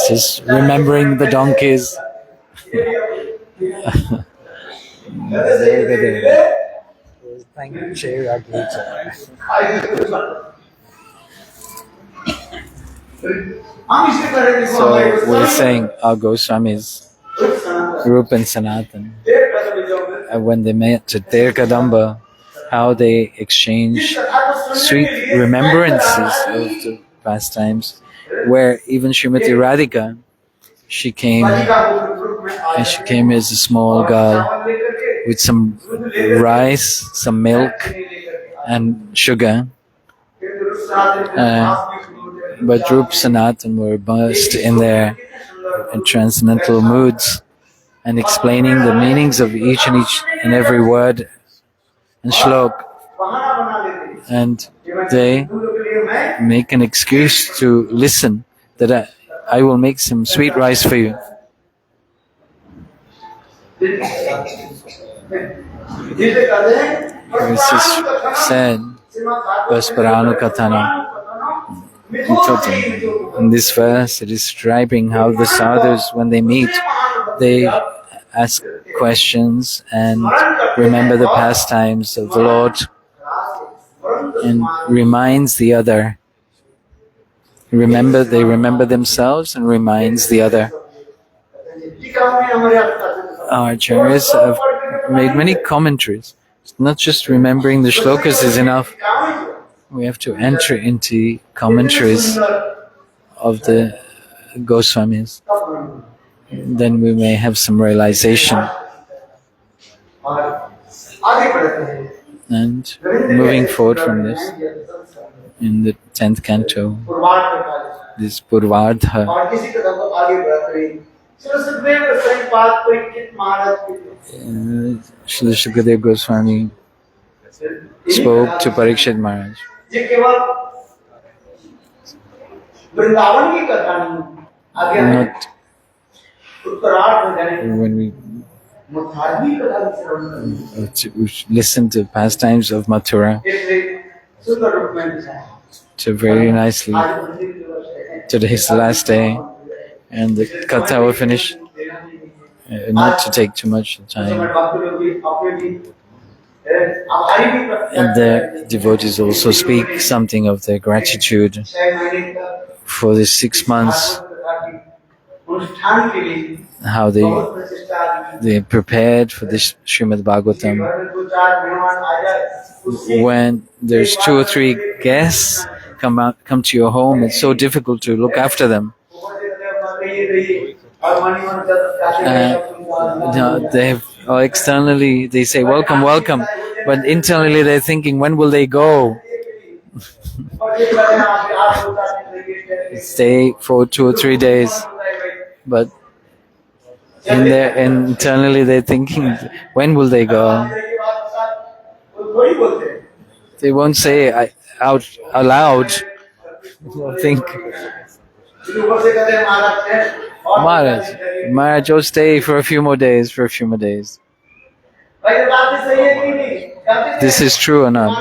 just remembering the donkeys. So we're saying our Goswamis, Rupa and Sanatan, when they met at Ter Kadamba, how they exchanged sweet remembrances of the past times, where even Srimati Radhika, she came as a small girl with some rice, some milk and sugar. But Rupa Sanatan were immersed in their transcendental moods and explaining the meanings of each and every word and shlok. And they make an excuse to listen, that I will make some sweet rice for you. This is said, Vasparanu Katana. In this verse, it is describing how the sadhus, when they meet, they ask questions and remember the pastimes of the Lord, and reminds the other. They remember themselves and reminds the other. Our acharyas have made many commentaries. Not just remembering the shlokas is enough. We have to enter into commentaries of the Goswamis. Then we may have some realization. And moving forward from this, in the 10th canto, this Purvardha, Srila Shukadev Goswami spoke to Parikshit Maharaj. Not when we listen to pastimes of Mathura, so very nicely. Today is the last day, and the katha will finish. Not to take too much time. And the devotees also speak something of their gratitude for the 6 months, how they prepared for this Srimad Bhagavatam. When there's 2 or 3 guests come to your home, it's so difficult to look after them. Externally they say welcome, welcome, but internally they're thinking, when will they go? Stay for 2 or 3 days, but And internally they're thinking, when will they go? They won't say out aloud. They'll think, Maharaj, oh, stay for a few more days, This is true or not?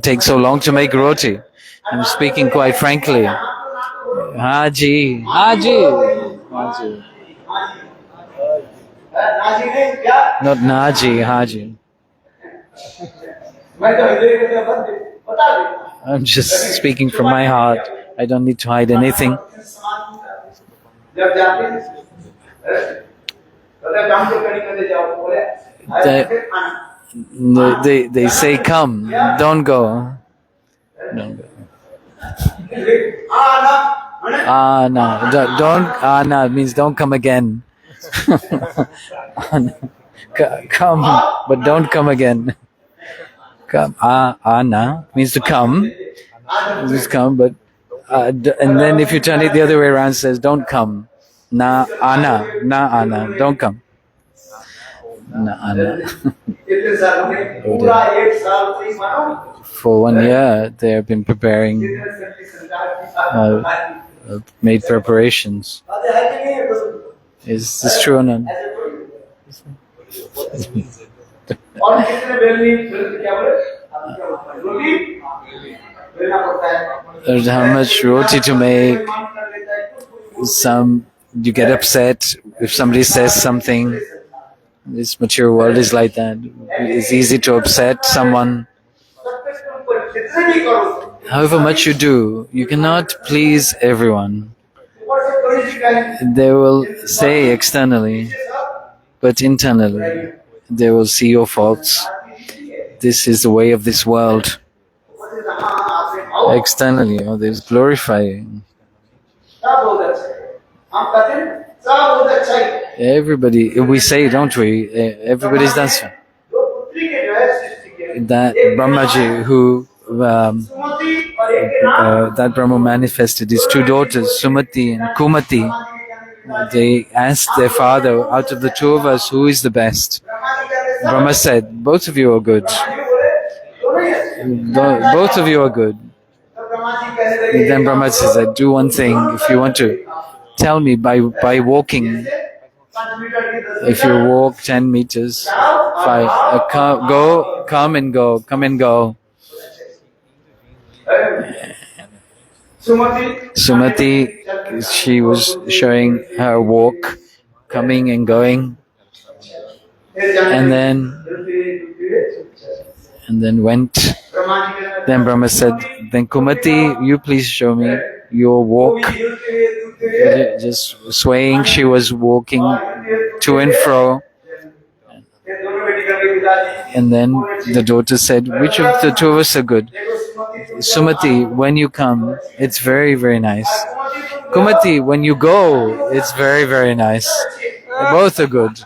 Takes so long to make roti. I'm speaking quite frankly. Haji. Not Naji, Haji. I'm just speaking from my heart. I don't need to hide anything. They say come, don't go. Don't go. No, don't means don't come again. Come, but don't come again. Come, na means to come. Just come, but and then if you turn it the other way around, it says don't come. Na, don't come. For 1 year, they have been preparing, made preparations. Is this true or not? There's how much roti to make. You get upset if somebody says something. This material world is like that. It's easy to upset someone. However much you do, you cannot please everyone. They will say externally, but internally, they will see your faults. This is the way of this world. Externally, there's glorifying. Everybody, we say, don't we? Everybody's dancing. That Brahmaji who that Brahma manifested his two daughters, Sumati and Kumati. They asked their father, out of the two of us, who is the best? Brahma said, both of you are good. Both of you are good. And then Brahma said, do one thing. If you want to tell me by walking, if you walk 10 meters, come and go. Sumati, she was showing her walk, coming and going, and then went. Then Brahma said, then Kumati, you please show me your walk. Just swaying, she was walking to and fro. And then the daughter said, which of the two of us are good? Sumati, when you come, it's very, very nice. Kumati, when you go, it's very, very nice. Both are good.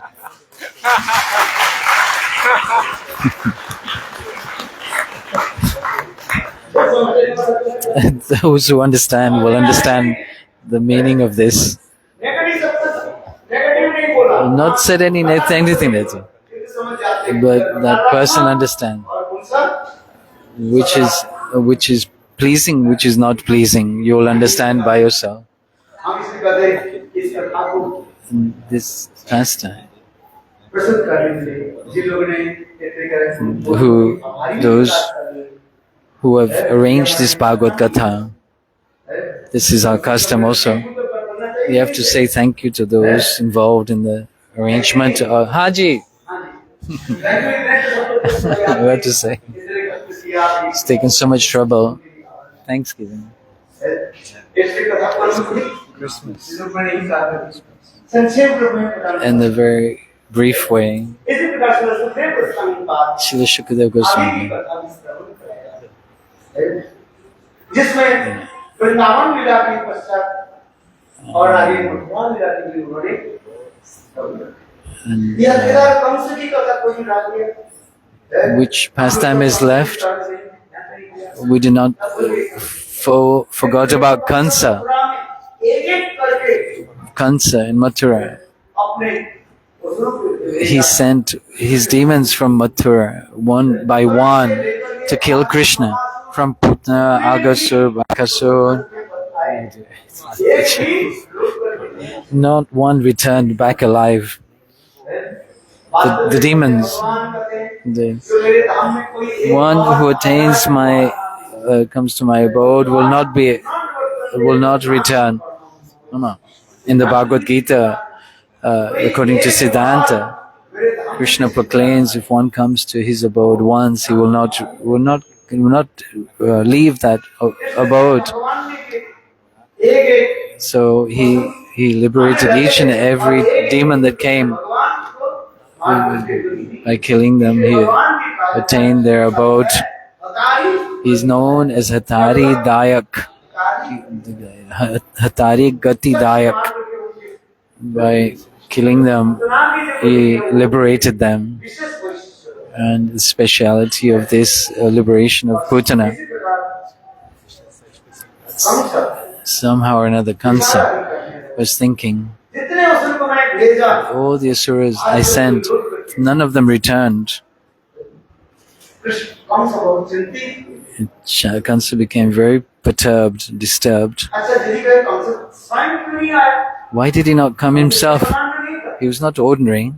Those who understand will understand the meaning of this. Not said anything later, but that person understands which is pleasing, which is not pleasing. You will understand by yourself. This pastime, those who have arranged this Bhagavad Katha, this is our custom also. We have to say thank you to those involved in the arrangement. Haji! We have to say. It's taken so much trouble. Thanksgiving. Christmas. In a very brief way, Srila Shukadev Goswami. Which pastime is left? We do not forgot about Kansa. Kansa in Mathura. He sent his demons from Mathura one by one to kill Krishna. From Putna, Agasur, Bakasur. Not one returned back alive. The demons. The one who attains my comes to my abode will not return. No. In the Bhagavad Gita, according to Siddhanta, Krishna proclaims if one comes to his abode once, he will not leave that abode. So he liberated each and every demon that came. By killing them, he attained their abode. He is known as Hatari Dayak, Hatari Gati Dayak. By killing them, he liberated them. And the speciality of this liberation of Putana, somehow or another, Kansa was thinking, all the asuras I sent, none of them returned. Kansa became very perturbed, disturbed. Why did he not come himself? He was not ordinary.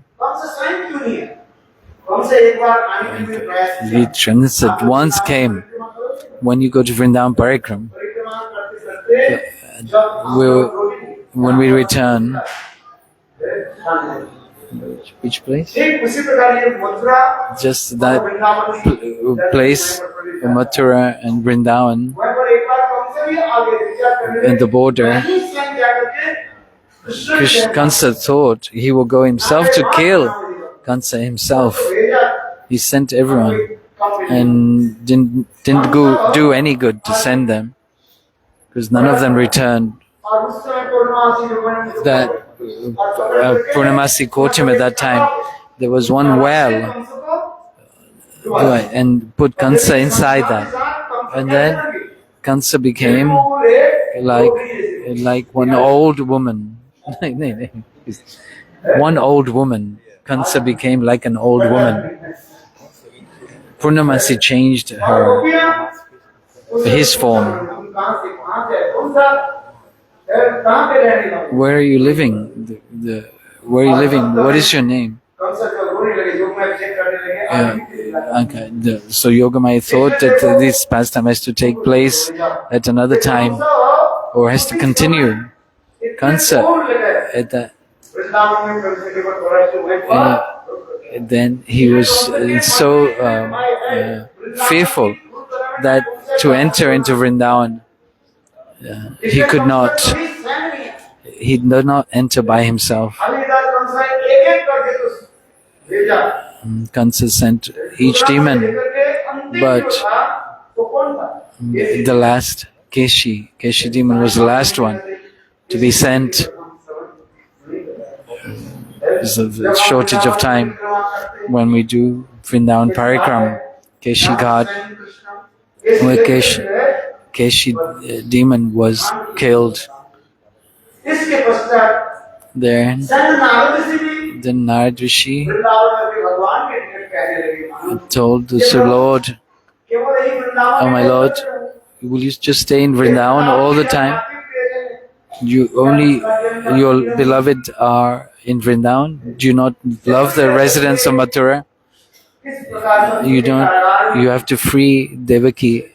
Kansa once came. When you go to Vrindavan Parikram, when we return, which place? Just that place, Mathura and Vrindavan, and the border. Kansa thought he will go himself to kill Kansa himself. He sent everyone and didn't do any good to send them, because none of them returned. That Purnamasi Kocham at that time, there was one well, and put Kansa inside that, and then Kansa became like one old woman. One old woman. Kansa became like an old woman. Purnamasi changed his form. Where are you living? Where are you living? What is your name? So Yogamaya thought that this pastime has to take place at another time, or has to continue. Kansa, then he was so fearful that to enter into Vrindavan, he did not enter by himself. Kansa sent each demon, but the last, Keshi demon was the last one to be sent. Because of the shortage of time, when we do Vrindavan Parikram, Keshi Ghat, where Keshi demon was killed. There, then Narad Rishi told the Sir Lord, "Oh my Lord, will you just stay in Vrindavan all the time? Your beloved are in Vrindavan? Do you not love the residents of Mathura? You have to free Devaki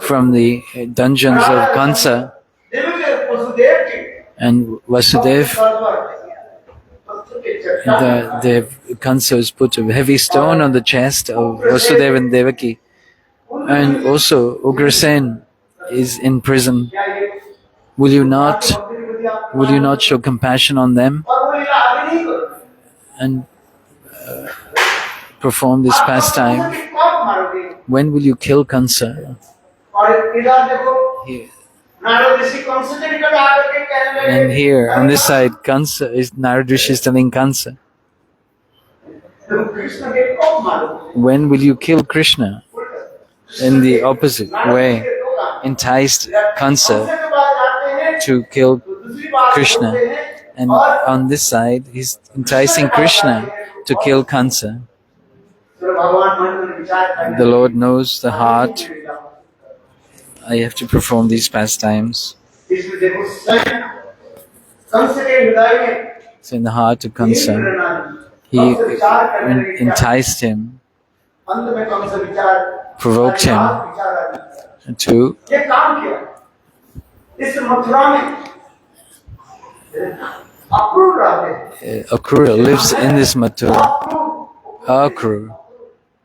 from the dungeons of Kansa." And Vasudev, Kansa has put a heavy stone on the chest of Vasudeva and Devaki. And also Ugrasen is in prison. Will you not show compassion on them and perform this pastime? When will you kill Kansa? Here. And here, on this side, Kansa is Narad Rishi is telling Kansa, when will you kill Krishna? In the opposite way. enticed Kansa to kill Krishna, and on this side he's enticing Krishna to kill Kansa. The Lord knows the heart. I have to perform these pastimes. So in the heart of Kansa, he enticed him, provoked him to Akrura lives in this Mathura. Akrura.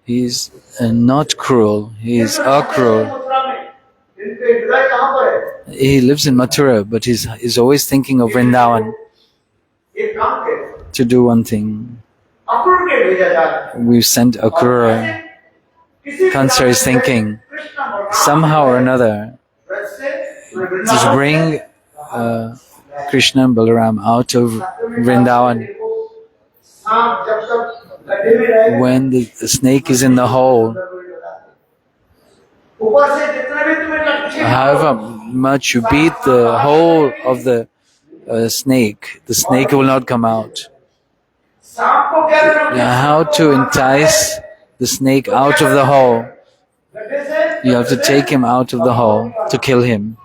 He's not cruel, he is acruel. He lives in Mathura, but he's always thinking of Vrindavan to do one thing. We've sent Akrura. Kansa is thinking, somehow or another, just bring Krishna and Balaram out of Vrindavan. When the snake is in the hole, however much you beat the hole of the snake will not come out. How to entice the snake out of the hole? You have to take him out of the hole to kill him.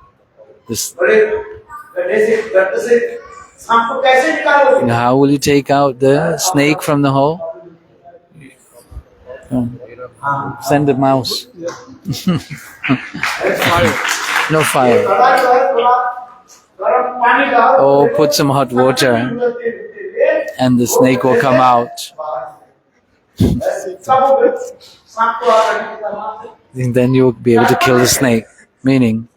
How will you take out the snake from the hole? Send the mouse. No fire. Or put some hot water and the snake will come out. Then you'll be able to kill the snake. Meaning,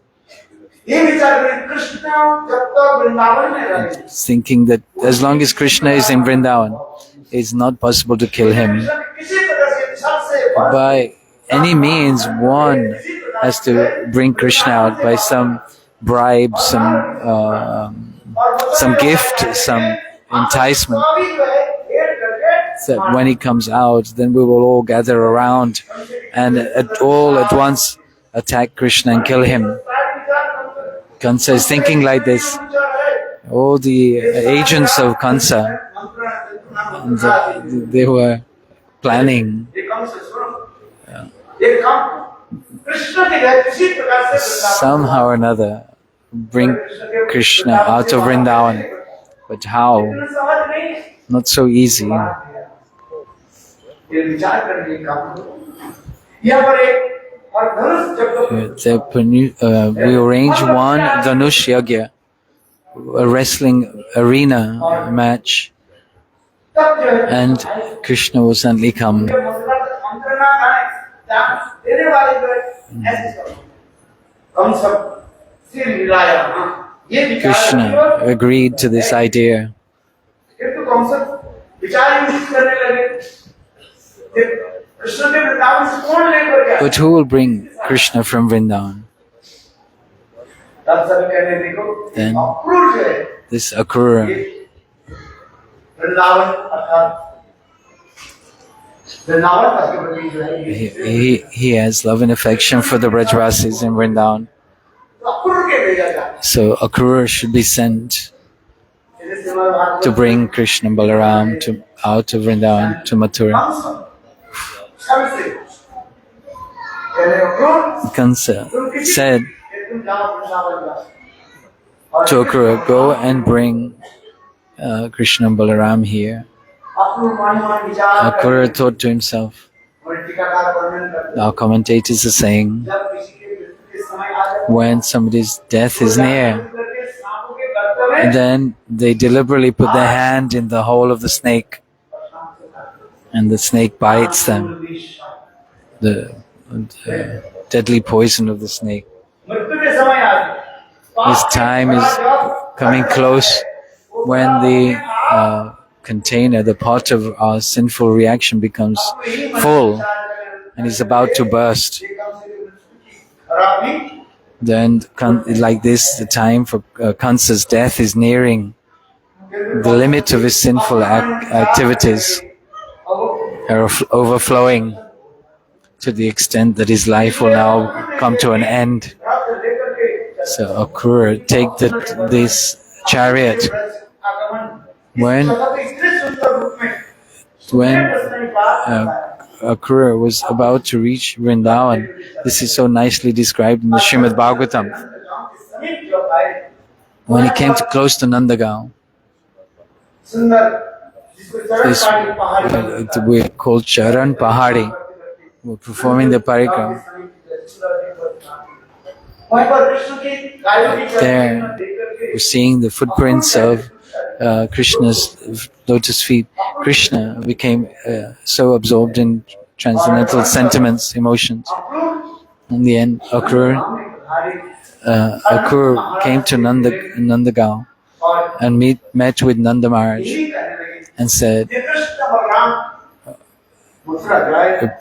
thinking that as long as Krishna is in Vrindavan, it's not possible to kill him. By any means, one has to bring Krishna out by some bribe, some gift, some enticement. So when he comes out, then we will all gather around and all at once attack Krishna and kill him. Kansa is thinking like this. All the agents of Kansa, they were planning. Somehow or another, bring Krishna out of Vrindavan. But how? Not so easy. We arrange one Dhanush Yagya, a wrestling arena match, and Krishna will suddenly come. Krishna agreed to this idea. But who will bring Krishna from Vrindavan? Then this Akrura, he has love and affection for the Brajvasis in Vrindavan. So Akrura should be sent to bring Krishna and Balaram out of Vrindavan to Mathura. Kansa said to Akrura, go and bring Krishna and Balaram here. Akrura thought to himself, our commentators are saying, when somebody's death is near, and then they deliberately put their hand in the hole of the snake, and the snake bites them, the deadly poison of the snake. His time is coming close when the container, the pot of our sinful reaction becomes full and is about to burst. Then, like this, the time for Kansa's death is nearing. The limit of his sinful activities are overflowing to the extent that his life will now come to an end. So Akrura take this chariot. When Akrura was about to reach Vrindavan, this is so nicely described in the Srimad Bhagavatam. When he came to close to Nandagaon, this we called Charan Pahari, were performing the parikram. There, we're seeing the footprints of Krishna's lotus feet. Krishna became so absorbed in transcendental sentiments, emotions. In the end, Akrura came to Nandagaon and met with Nanda Maharaj and said,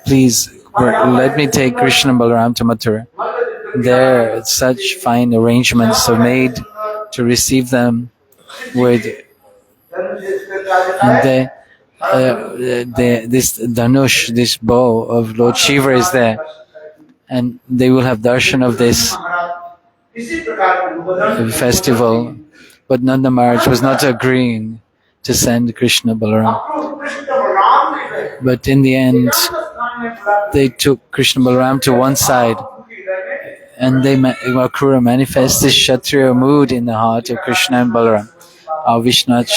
please let me take Krishna and Balaram to Mathura. There, such fine arrangements are made to receive them with this dhanush, this bow of Lord Shiva is there, and they will have darshan of this festival. But Nanda Maharaj was not agreeing to send Krishna Balaram. But in the end, they took Krishna Balaram to one side, and Akrura manifests this Kshatriya mood in the heart of Krishna and Balaram. Vishwanath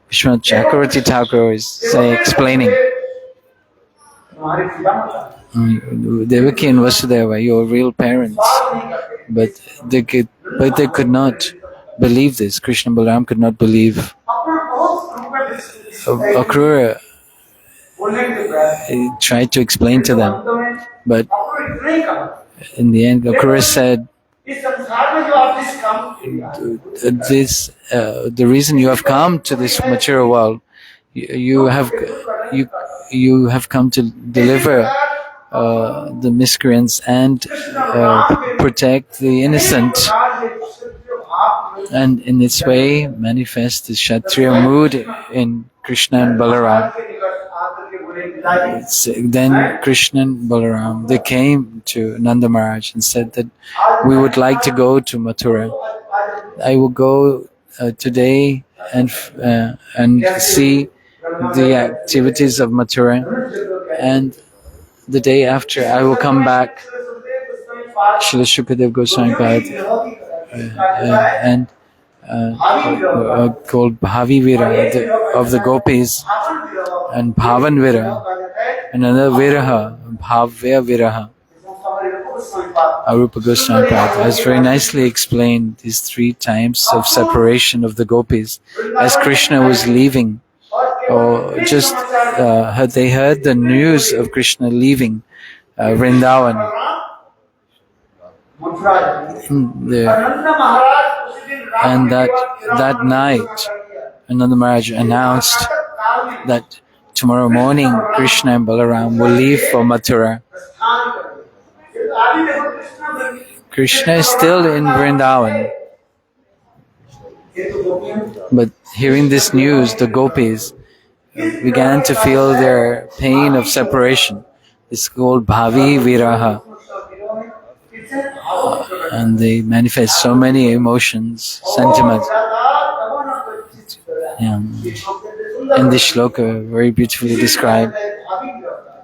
Chakravarti Thakur is explaining. Devaki and Vasudeva, your real parents, but they could not believe this. Krishna and Balaram could not believe. Akrura tried to explain to them, but in the end, Akrura said, the reason you have come to this material world, you have come to deliver the miscreants and protect the innocent, and in this way manifest the Kshatriya mood in Krishna and Balaram. Then Krishna and Balaram, they came to Nanda Maharaj and said that we would like to go to Mathura. I will go today and see the activities of Mathura, and the day after I will come back. Srila Shukadev Goswami and called Bhavi Vira of the Gopis, and Bhavan Vira, and another Viraha, Bhavya Viraha. Arupa Goswami has very nicely explained these three times of separation of the Gopis. As Krishna was leaving, or just they heard the news of Krishna leaving Vrindavan. And that night, Nanda Maharaj announced that tomorrow morning Krishna and Balaram will leave for Mathura. Krishna is still in Vrindavan, but hearing this news, the Gopis began to feel their pain of separation. It's called Bhavi Viraha. And they manifest so many emotions, sentiments. In this shloka, very beautifully described.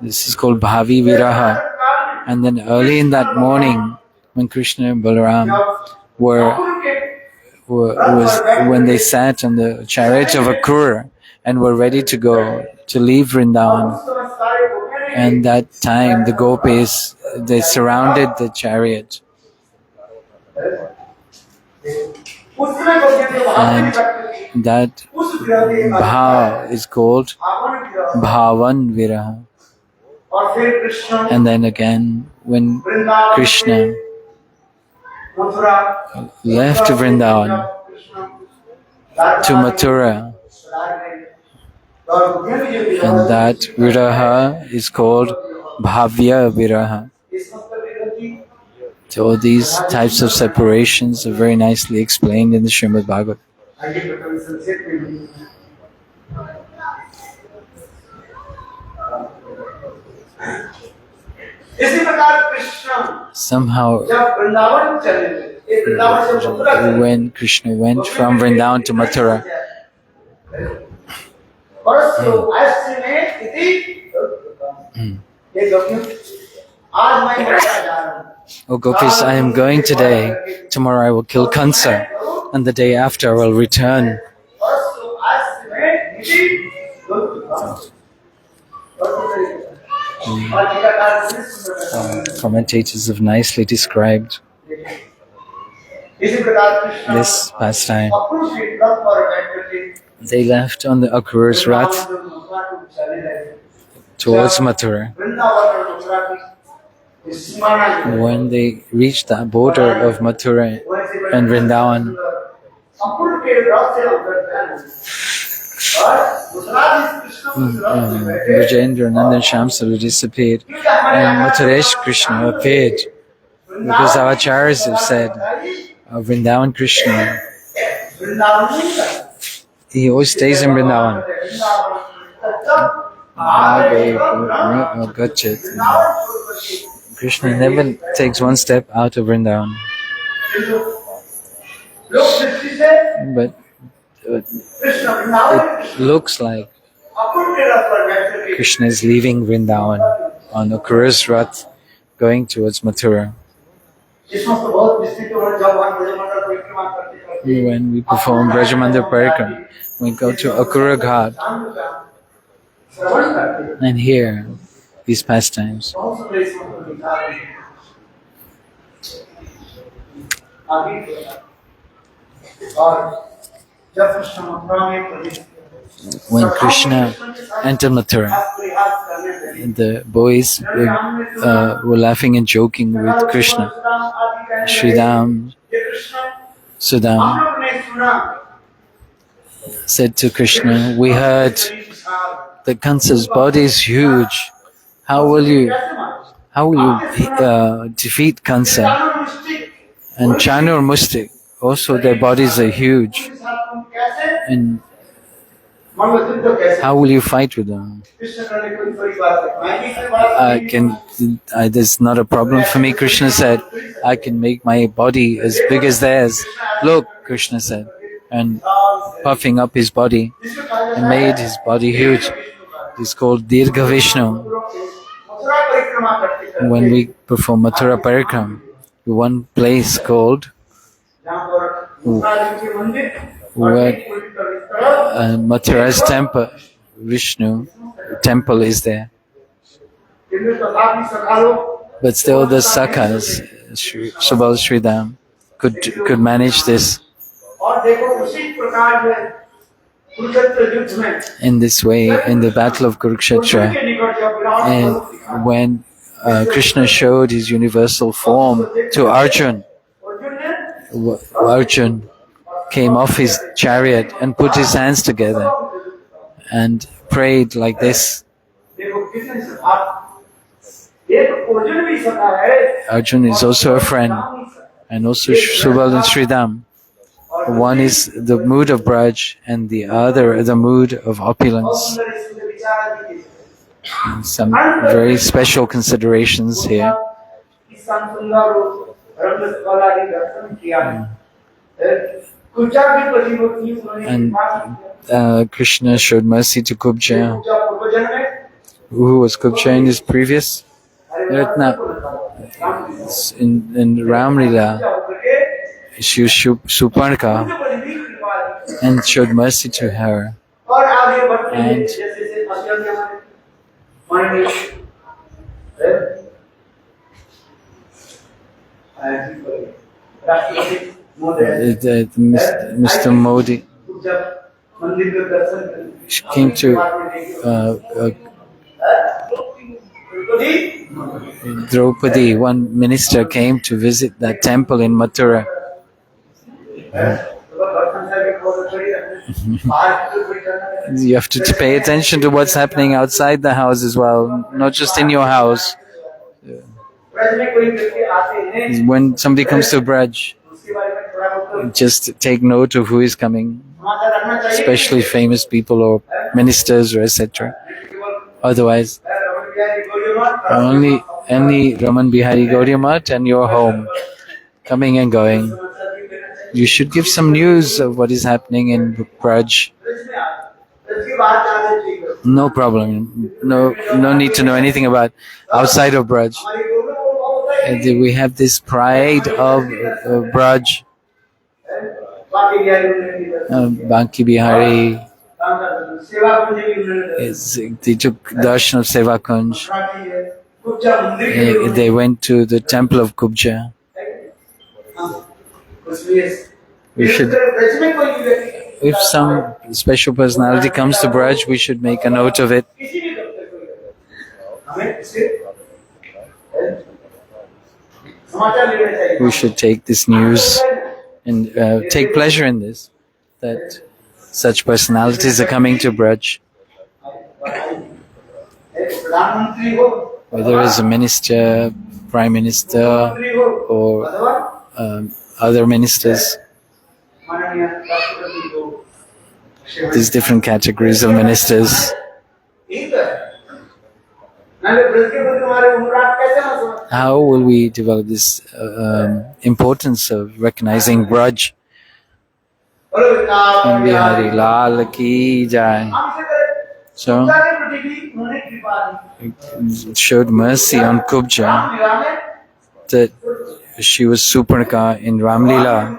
This is called Bhavi Viraha. And then early in that morning, when Krishna and Balaram when they sat on the chariot of Akrura and were ready to go to leave Vrindavan, and that time the Gopis, they surrounded the chariot. And that bhav is called Bhavan Viraha. And then again, when Krishna left Vrindavan to Mathura, and that Viraha is called Bhavya Viraha. So these types of separations are very nicely explained in the Srimad Bhagavatam. इसी प्रकार Krishna Somehow, जब वृंदावन चले ये वृंदावन से मथुरा चले when Krishna went from Vrindavan to Mathura, परसों ऐसे में इति ये गोपियों आज मैं मथुरा जा रहा हूँ O Gopis, I am going today. Tomorrow I will kill Kansa, and the day after I will return. परसों ऐसे में इति Commentators have nicely described इसी प्रकार कृष्ण this pastime. अक्रूर से रथ पर बैठ करके They left on the Akrura's Rath towards Mathura. Vrindavan और मथुरा की सीमाना जो When they reached the border of Mathura and Vrindavan, Akrur के रथ से उतरते हैं और दूसरा Krishna Brajendra, Nandan, Shamsala disappeared, and Mathuresh Krishna appeared. Because our acharyas have said, Vrindavan Krishna, he always stays in Vrindavan. Krishna never takes one step out of Vrindavan. But it looks like Krishna is leaving Vrindavan on Akrura's Rath, going towards Mathura. When we perform Brajamandal Parikram, we go to Akrura Ghat and hear these pastimes. When Krishna entered Mathura, the boys were laughing and joking with Krishna. Sridham, Sudam said to Krishna, "We heard that Kansa's body is huge. How will you defeat Kansa? And Chanur Mustik, also their bodies are huge. And how will you fight with them?" There's not a problem for me, Krishna said. I can make my body as big as theirs. Look, Krishna said, and puffing up his body and made his body huge. It's called Dirgha Vishnu. When we perform Mathura Parikram, one place called Mathura's temple, Vishnu temple is there. But still the Sakhas, Subal Sridham, could manage this. In this way, in the battle of Kurukshetra, and when Krishna showed his universal form to Arjun, Arjun came off his chariot and put his hands together and prayed like this. Arjun is also a friend, and also Subal and Sridham. One is the mood of Braj and the other the mood of opulence. And some very special considerations here. And Krishna showed mercy to Kubja. Who was Kubja in his previous Ratna? In Ram Lila, she was Suparnika and showed mercy to her. And Mr. Modi came to Draupadi, one minister came to visit that temple in Mathura. You have to pay attention to what's happening outside the house as well, not just in your house. When somebody comes to Braj, just take note of who is coming, especially famous people or ministers or etc. Otherwise, only Raman Bihari Gaudiya Math and your home, coming and going. You should give some news of what is happening in Braj. No problem. No need to know anything about outside of Braj. We have this pride of Braj. Banki Bihari. They took darshan of Seva Kunj. They went to the temple of Kubja. We should, if some special personality comes to Braj, we should make a note of it. We should take this news and take pleasure in this, that such personalities are coming to Braj. Whether as a minister, prime minister, or other ministers. These different categories of ministers. How will we develop this importance of recognizing Braj? Bihari Lal ki jai. So, it showed mercy on Kubja that she was Suparnika in Ramlila.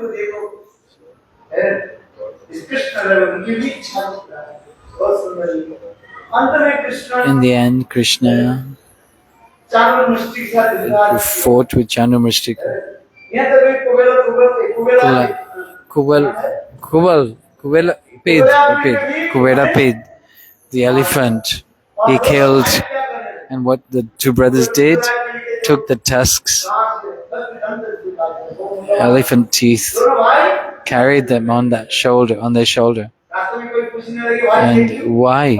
In the end, Krishna fought with Chandramushtika. Kuvelapid, the elephant, he killed. And what the two brothers did, took the tusks, elephant teeth, carried them on their shoulder. And why?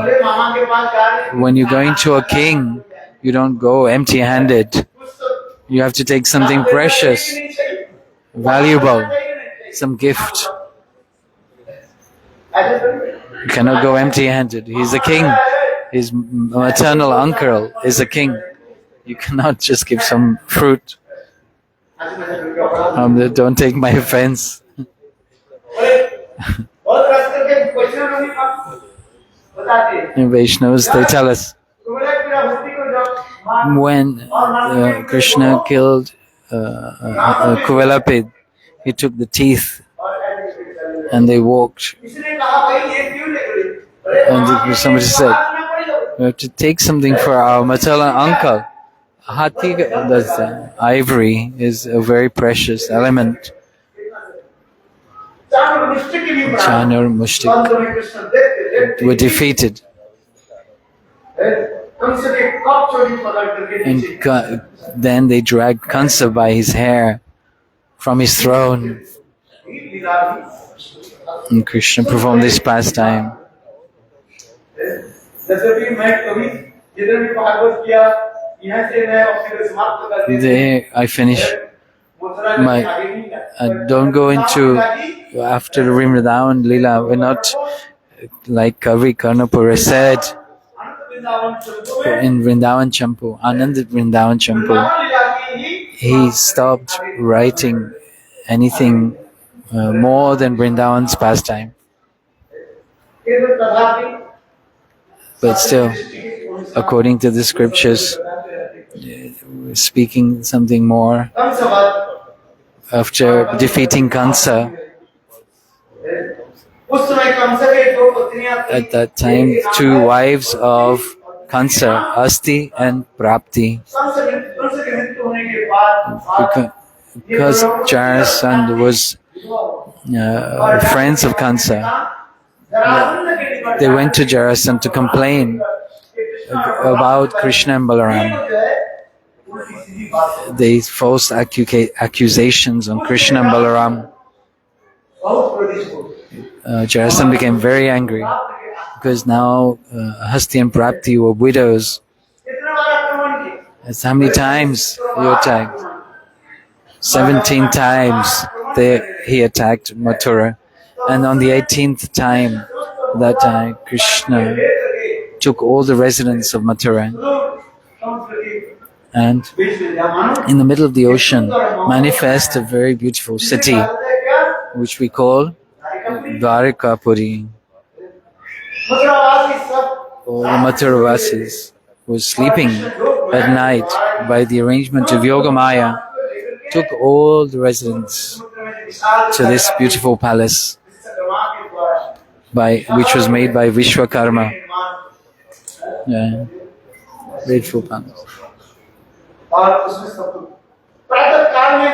When you're going to a king, you don't go empty-handed. You have to take something precious, valuable, some gift. You cannot go empty-handed. He's a king. His maternal uncle is a king. You cannot just give some fruit. Don't take my offense. In Vaishnavas, they tell us, when Krishna killed Kuvelapid, he took the teeth and they walked. And somebody said, we have to take something for our maternal uncle. Hathi, that's ivory, is a very precious element. Chanur Mushtik were defeated. And then they dragged Kansa by his hair from his throne. And Krishna performed this pastime. There I finish my. Don't go into after the Vrindavan Leela. We're not like Kavi Karnapura said in Vrindavan Champu, Anand Vrindavan Champu. He stopped writing anything more than Vrindavan's pastime. But still, according to the scriptures, speaking something more, after defeating Kansa, at that time, two wives of Kansa, Asti and Prapti, because Jarasandha was friends of Kansa, they went to Jarasandha to complain about Krishna and Balaram. They false accusations on Krishna and Balaram. Jarasandha became very angry because now Hasti and Prapti were widows. That's how many times he attacked? 17 times he attacked Mathura. And on the 18th time, that time, Krishna took all the residents of Mathura And in the middle of the ocean manifests a very beautiful city, which we call Dwarkapuri. All the Mathuravasis who were sleeping at night by the arrangement of Yogamaya took all the residents to this beautiful palace which was made by Vishwakarma. Yeah, beautiful palace.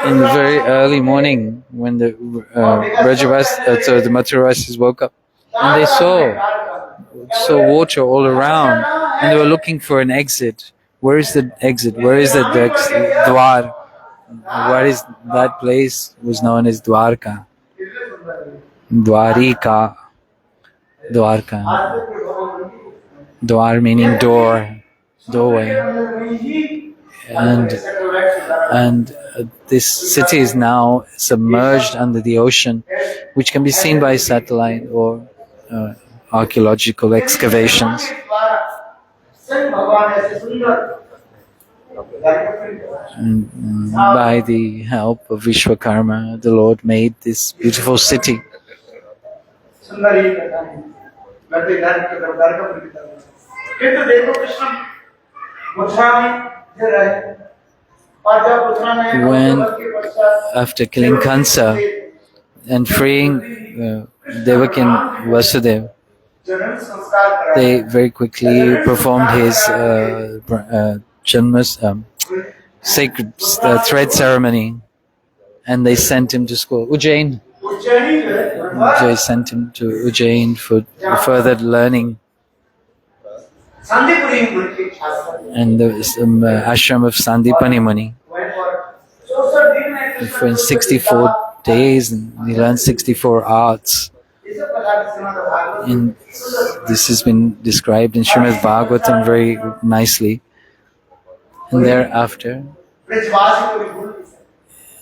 In the very early morning, when the the Mathuravasis woke up, and they saw water all around, and they were looking for an exit. Where is the exit? Where is the Dwar? What is that place? Was known as Dwarka. Dwarika. Dwarka. Dwar meaning door, doorway. And this city is now submerged under the ocean, which can be seen by satellite or archaeological excavations. And by the help of Vishwakarma, the Lord made this beautiful city. When, after killing Kansa and freeing Devaki and Vasudeva, they very quickly performed his sacred thread ceremony, and they sent him to school. Ujjain. They sent him to Ujjain for further learning. And the ashram of Sandipani Muni. For 64 days, and he learned 64 arts. And this has been described in Srimad Bhagavatam very nicely. And thereafter,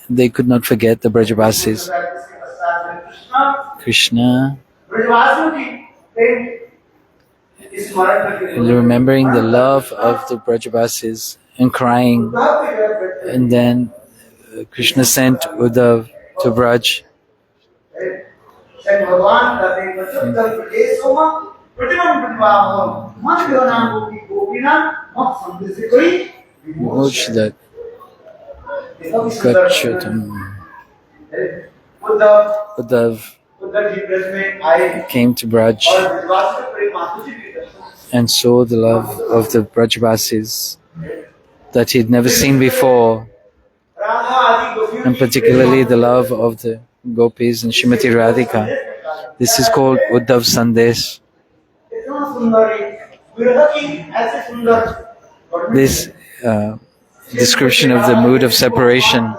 they could not forget the Brajavasis. Krishna, remembering the love of the Brajavasis and crying. And then Krishna sent Uddhav to Braj. That Uddhav came to Braj and saw the love of the Brajavasis that he had never seen before, and particularly the love of the Gopis and Shrimati Radhika. This is called Uddhav Sandesh. This description of the mood of separation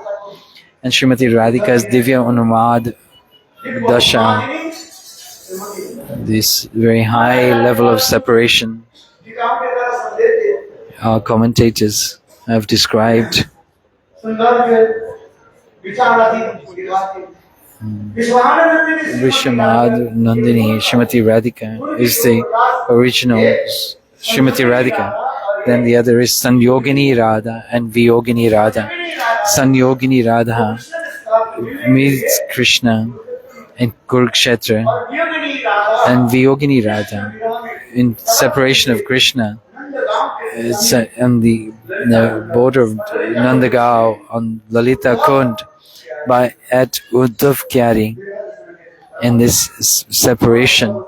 and Shrimati Radhika's Divya Anumad Dasha, this very high level of separation, our commentators have described. Vishamad Nandini Shrimati Radhika is the original Shrimati Radhika. Then the other is Sanyogini Radha and Viyogini Radha. Sanyogini Radha meets Krishna in Kurukshetra, and Viyogini Radha in separation of Krishna. It's on the border of Nandagaon on Lalita Kund at Uddhav Kyari. In this separation,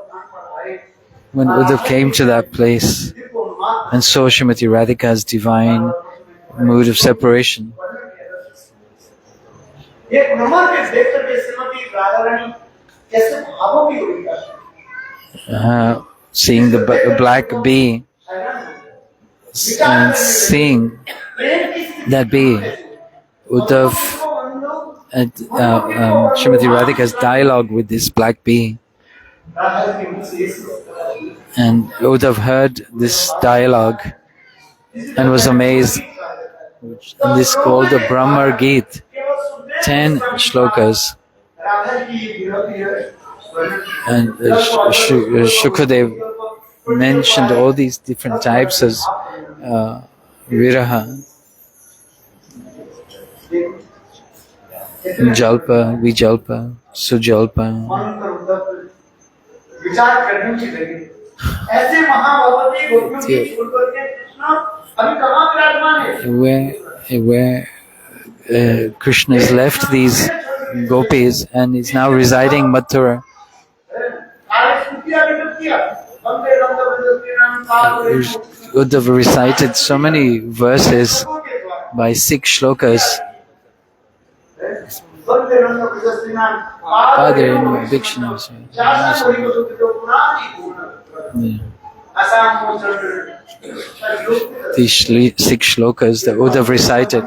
when Uddhav came to that place and saw Shrimati Radhika's divine mood of separation, seeing the black bee and seeing that bee, Uddhav and Shrimati Radhika's dialogue with this black bee. And Uddhav heard this dialogue and was amazed. And this is called the Brahmar Geet, 10 shlokas. And Shukadev mentioned all these different types of Viraha, Jalpa, Vijalpa, Sujalpa. मन पर उद्धव विचार करने की लगी। ऐसे महाभगवती गोपियों की छोड़ करके कृष्ण अभी कहाँ विराजमान है? Where Krishna has left these gopis and is now residing in Mathura. Uddhava recited so many verses by 6 shlokas. Father in dictionaries. These 6 shlokas that Uddhava recited.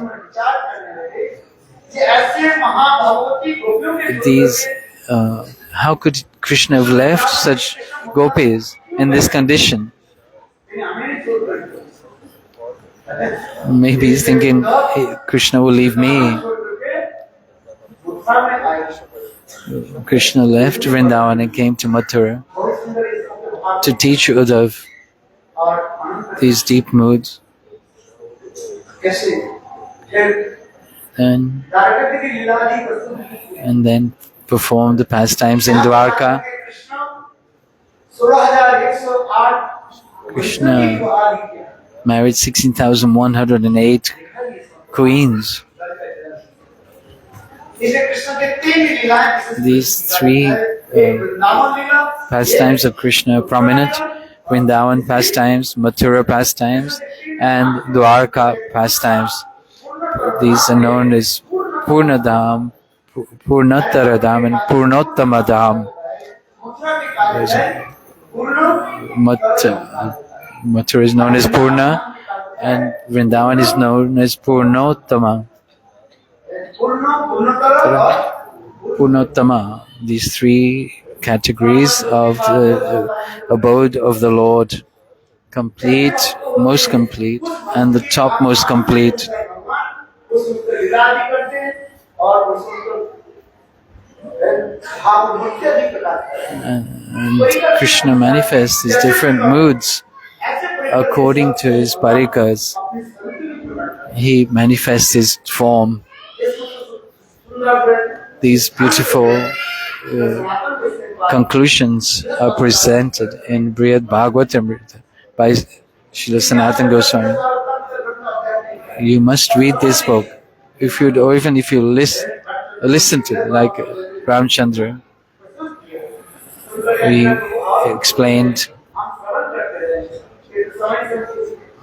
These, how could Krishna have left such gopis in this condition? Maybe he's thinking, hey, Krishna will leave me. Krishna left Vrindavan and came to Mathura to teach Uddhav these deep moods. And then perform the pastimes in Dwarka. Krishna married 16,108 queens. These 3 pastimes of Krishna are prominent: Vrindavan pastimes, Mathura pastimes, and Dwarka pastimes. These are known as Purnadham, Purnattaradham, and Purnottamadham. Mathura is known as Purna, and Vrindavan is known as Purnottama. Purnottama, these 3 categories of the abode of the Lord: complete, most complete, and the top most complete. And Krishna manifests his different moods according to his parikas. He manifests his form. These beautiful conclusions are presented in Brihad Bhagavatamrita by Srila Sanatana Goswami. You must read this book. Or even if you listen to it, like Ramchandra. We explained,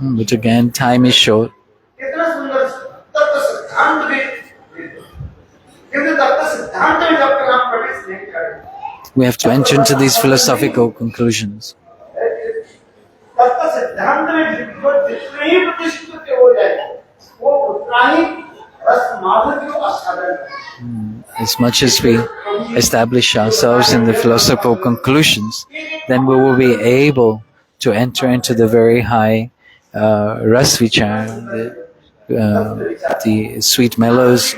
but again, time is short. We have to enter into these philosophical conclusions. As much as we establish ourselves in the philosophical conclusions, then we will be able to enter into the very high ras vichar, the sweet mellows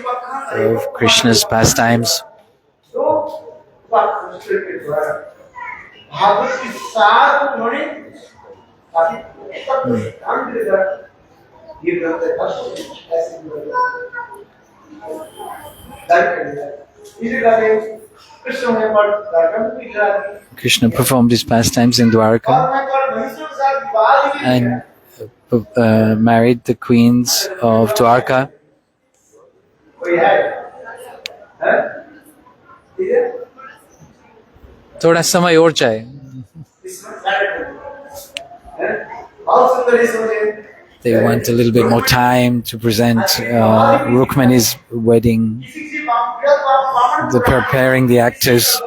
of Krishna's pastimes. Krishna performed his pastimes in Dwarka and married the queens of Dwarka. थोड़ा समय और चाहिए. They want a little bit more time to present Rukmani's wedding. They're preparing the actors.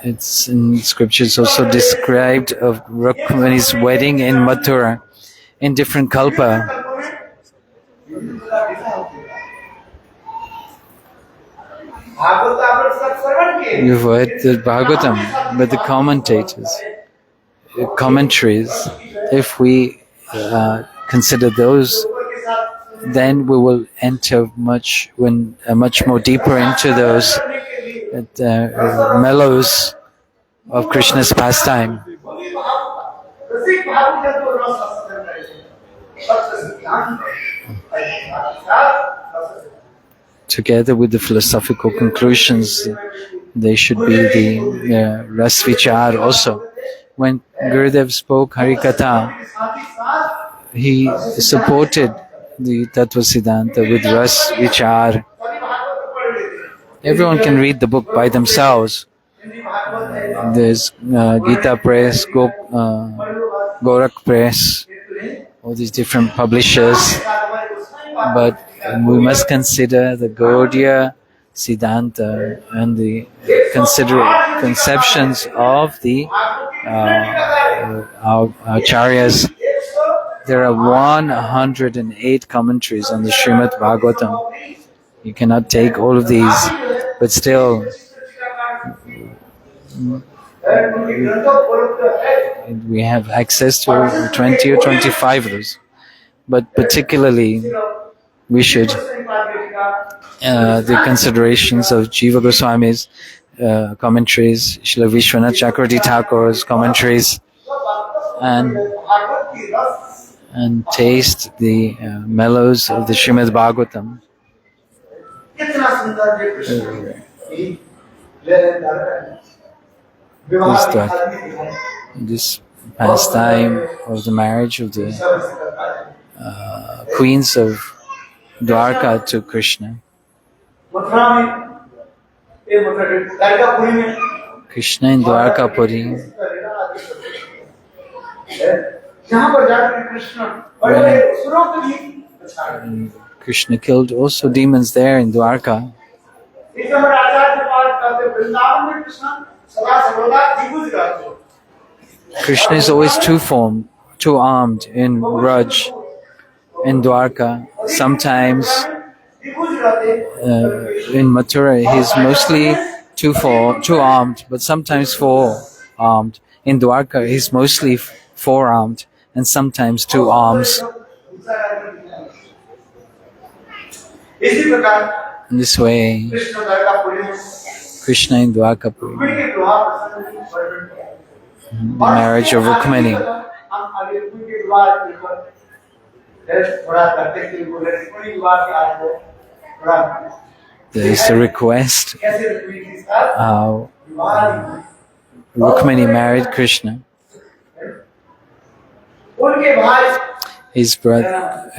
It's in scriptures also described of Rukmani's wedding in Mathura in different kalpa. You've read the Bhagavatam, but the commentaries, if we consider those, then we will enter much more deeper into those mellows of Krishna's pastime. Together with the philosophical conclusions, they should be the Ras Vichar also. When Gurudev spoke Harikatha, he supported the Tattva Siddhanta with Ras Vichar. Everyone can read the book by themselves. There's Gita Press, Gorak Press, all these different publishers. But we must consider the Gaudiya Siddhanta and the conceptions of the our acharyas. There are 108 commentaries on the Srimad Bhagavatam. You cannot take all of these, but still we have access to 20 or 25 of those. But particularly we should the considerations of Jiva Goswami's commentaries, Srila Vishwanath Chakravarti Thakur's commentaries, and taste the mellows of the Srimad Bhagavatam. Is that this pastime of the marriage of the queens of Dwarka to Krishna. Krishna in Dwarkapuri, when Krishna killed also demons there in Dwarka. Krishna is always two-formed, two-armed in Raj, in Dwarka. Sometimes in Mathura he is mostly two-armed, but sometimes four-armed. In Dwarka he is mostly four-armed and sometimes two arms. In this way, Krishna in Dwarkapuri, the marriage of Rukmini. There is a request how Rukmini married Krishna. His brother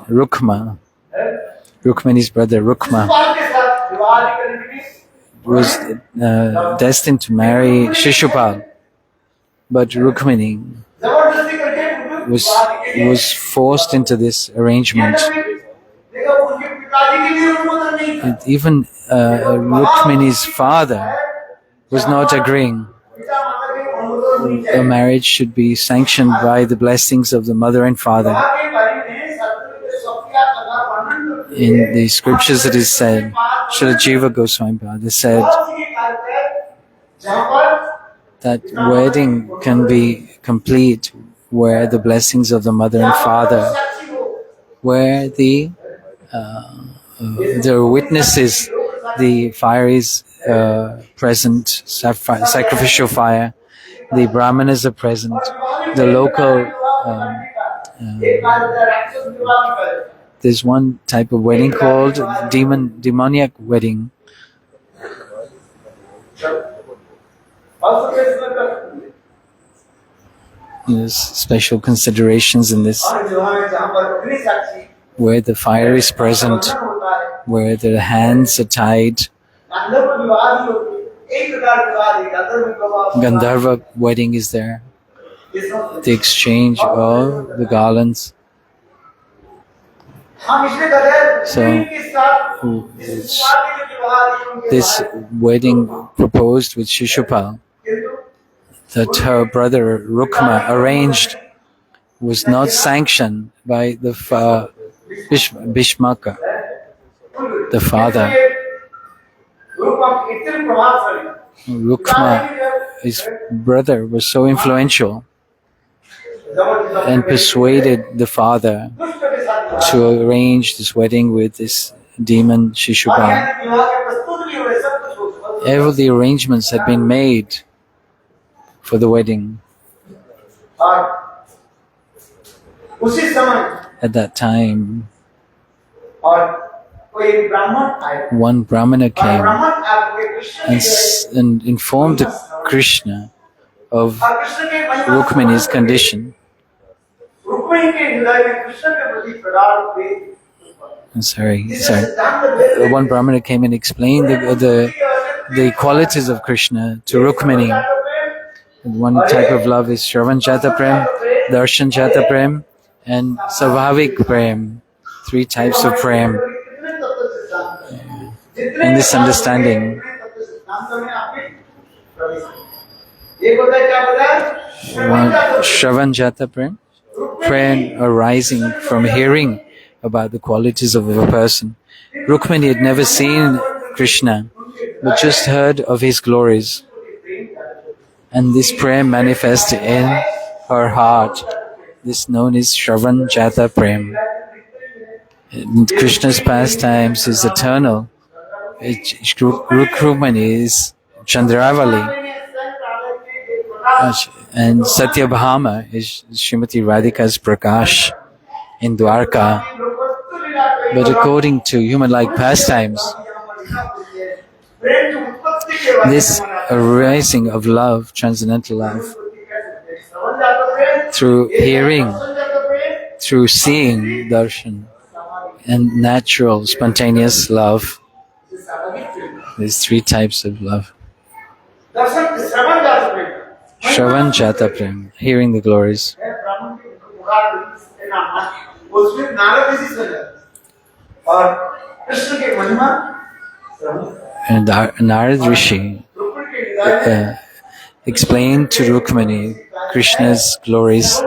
Rukma, Rukmini's brother Rukma, was destined to marry Shishupal, but Rukmini was forced into this arrangement. And even Rukmini's father was not agreeing. The marriage should be sanctioned by the blessings of the mother and father. In the scriptures it is said, Srila Jiva Goswami Pada said that wedding can be complete where the blessings of the mother and father, where the witnesses, the fire is present, sacrificial fire, the brahmanas are present, the local there's one type of wedding called demoniac wedding. There's special considerations in this, where the fire is present, where the hands are tied. Gandharva wedding is there, the exchange of the garlands. So this wedding proposed with Shishupal that her brother Rukma arranged was not sanctioned by the Bhishmaka, the father. Rukma, his brother, was so influential and persuaded the father to arrange this wedding with this demon Shishupal. All the arrangements had been made for the wedding. उसी समय At that time, और कोई ब्राह्मण आए one Brahmana और came ब्राह्मण आपके Krishna and informed Krishna of और कृष्ण के महिमा Rukmini's condition. रुक्मिणी के हृदय में कृष्ण के प्रति प्रगाढ़ प्रेम Sorry. One Brahmana came and explained the qualities of Krishna to Rukmini. One type of love is Shravan Jata Prem, Darshan Jata Prem, and Savavik Prem. 3 types of prem. And this understanding, one Shravan Jata Prem, prem arising from hearing about the qualities of a person. Rukmini had never seen Krishna, but just heard of his glories. And this prem manifests in her heart. This known as Shravan Jata Prem. Krishna's pastimes is eternal. Rukmini is Chandravali. And Satyabhama is Srimati Radhika's Prakash in Dwarka. But according to human-like pastimes, this arising of love, transcendental love, through hearing, through seeing, darshan, and natural, spontaneous love. There's 3 types of love. Shravan Jata Prem, hearing the glories. And Narad Rishi explained to Rukmini Krishna's glories.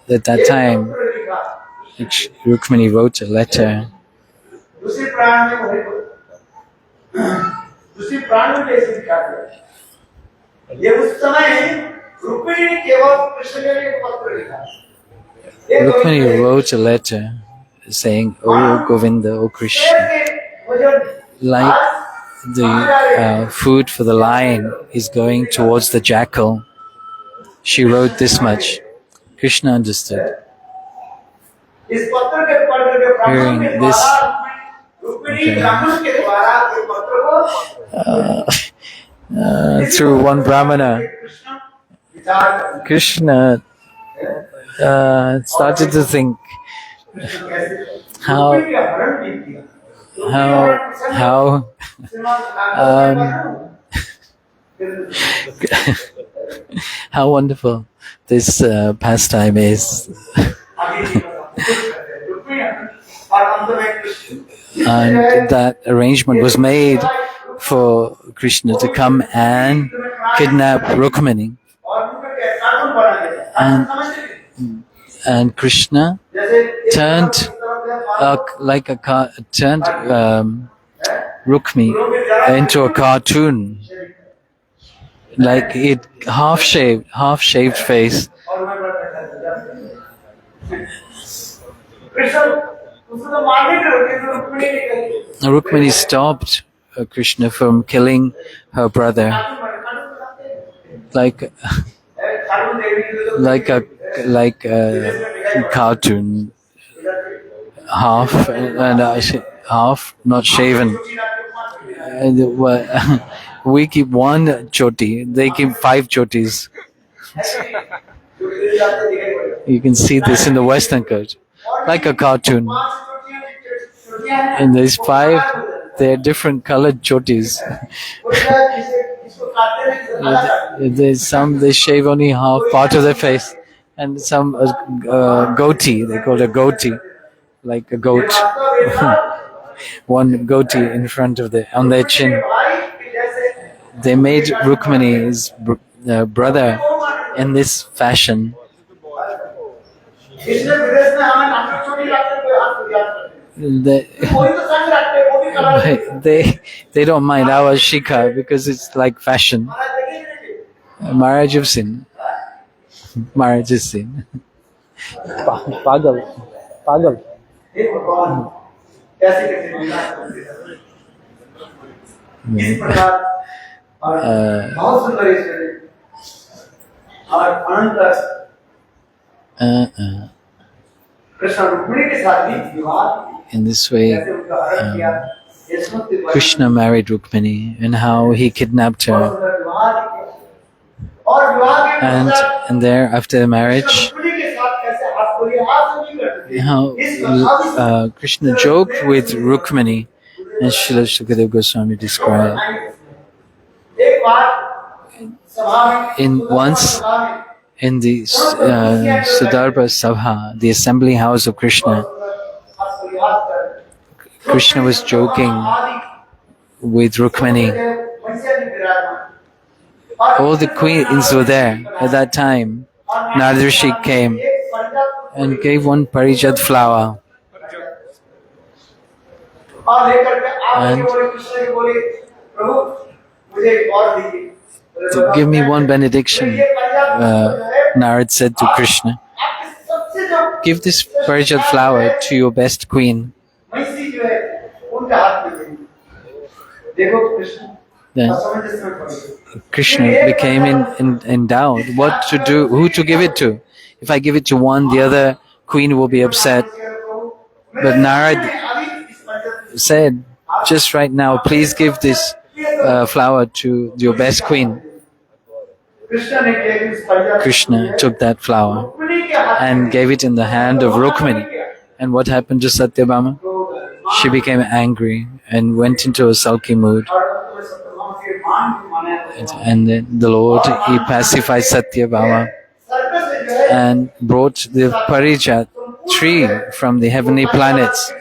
At that time, Rukmini wrote a letter. Rukmini wrote a letter saying, "O Govinda, O Krishna, like the food for the lion is going towards the jackal." She wrote this much. Krishna understood. Hearing this, through one Brahmana, Krishna started to think how how wonderful this pastime is. And that arrangement was made for Krishna to come and kidnap Rukmini. And Krishna turned Rukmini into a cartoon, like it half-shaved face. Rukmini stopped Krishna from killing her brother, like a cartoon, half not shaven. We keep 1 choti, they keep 5 chotis. You can see this in the Western culture, like a cartoon. And there's 5, they're different colored chotis. There's some, they shave only half part of their face, and some goatee, they call it a goatee, like a goat. 1 goatee in front of on their chin. They made Rukmini's brother in this fashion. They don't mind our shikha because it's like fashion. Marriage of sin. Marriage is sin. Pagal. और अनंतर कृष्ण रुक्मिणी के साथ भी विवाह In this way, जैसे उनका हरण किया Krishna married Rukmini, and how he kidnapped her. And there, after the marriage, how Krishna joked with Rukmini, and Srila Shukadev Goswami described. Once in the Sudarbha Sabha, the assembly house of Krishna, Krishna was joking with Rukmini. All the queens were there at that time. Narad Rishi came and gave one parijat flower and to give me one benediction. Narad said to Krishna, "Give this parijat flower to your best queen." Then Krishna became in doubt what to do, who to give it to. If I give it to one, the other queen will be upset. But Narad said, "Just right now, please give this flower to your best queen." Krishna took that flower and gave it in the hand of Rukmini. And what happened to Satyabhama? She became angry and went into a sulky mood. And then the Lord, he pacified Satyabhama and brought the Parijat tree from the heavenly planets,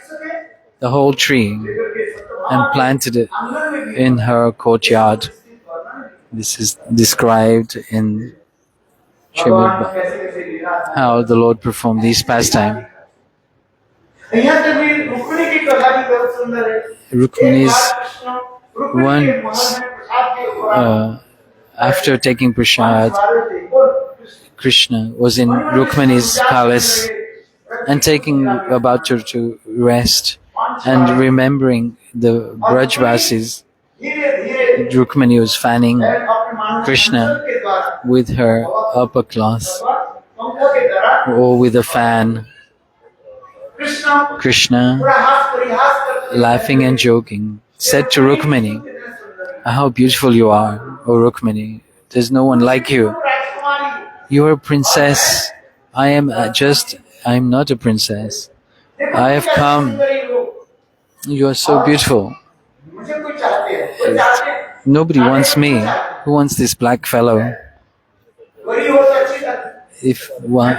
the whole tree, and planted it in her courtyard. This is described in Srimad Bhagavatam, how the Lord performed these pastimes. Rukmini's once after taking prasad, Krishna was in Rukmini's palace and taking about to rest and remembering the Brajvasis. Rukmini was fanning Krishna with her upper cloth or with a fan. Krishna, laughing and joking, said to Rukmini, "How beautiful you are, O Rukmini. There's no one like you. You are a princess. I am not a princess. I have come. You are so beautiful. Nobody wants me. Who wants this black fellow?" If one,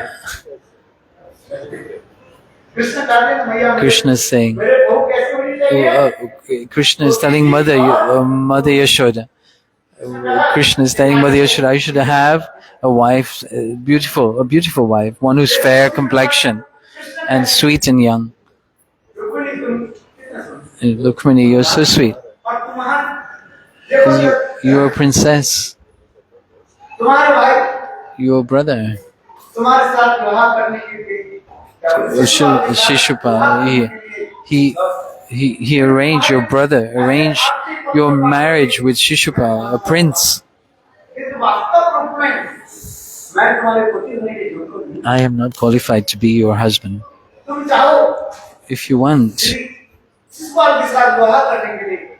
Krishna is saying, Krishna is telling Mother Yashoda. Krishna is telling Mother Yashoda, "I should have a wife, a beautiful wife, one who's fair complexion and sweet and young. Rukmini, you're so sweet. You're a princess. Your brother, Shishupal, he arranged your marriage with Shishupal, a prince. I am not qualified to be your husband. If you want,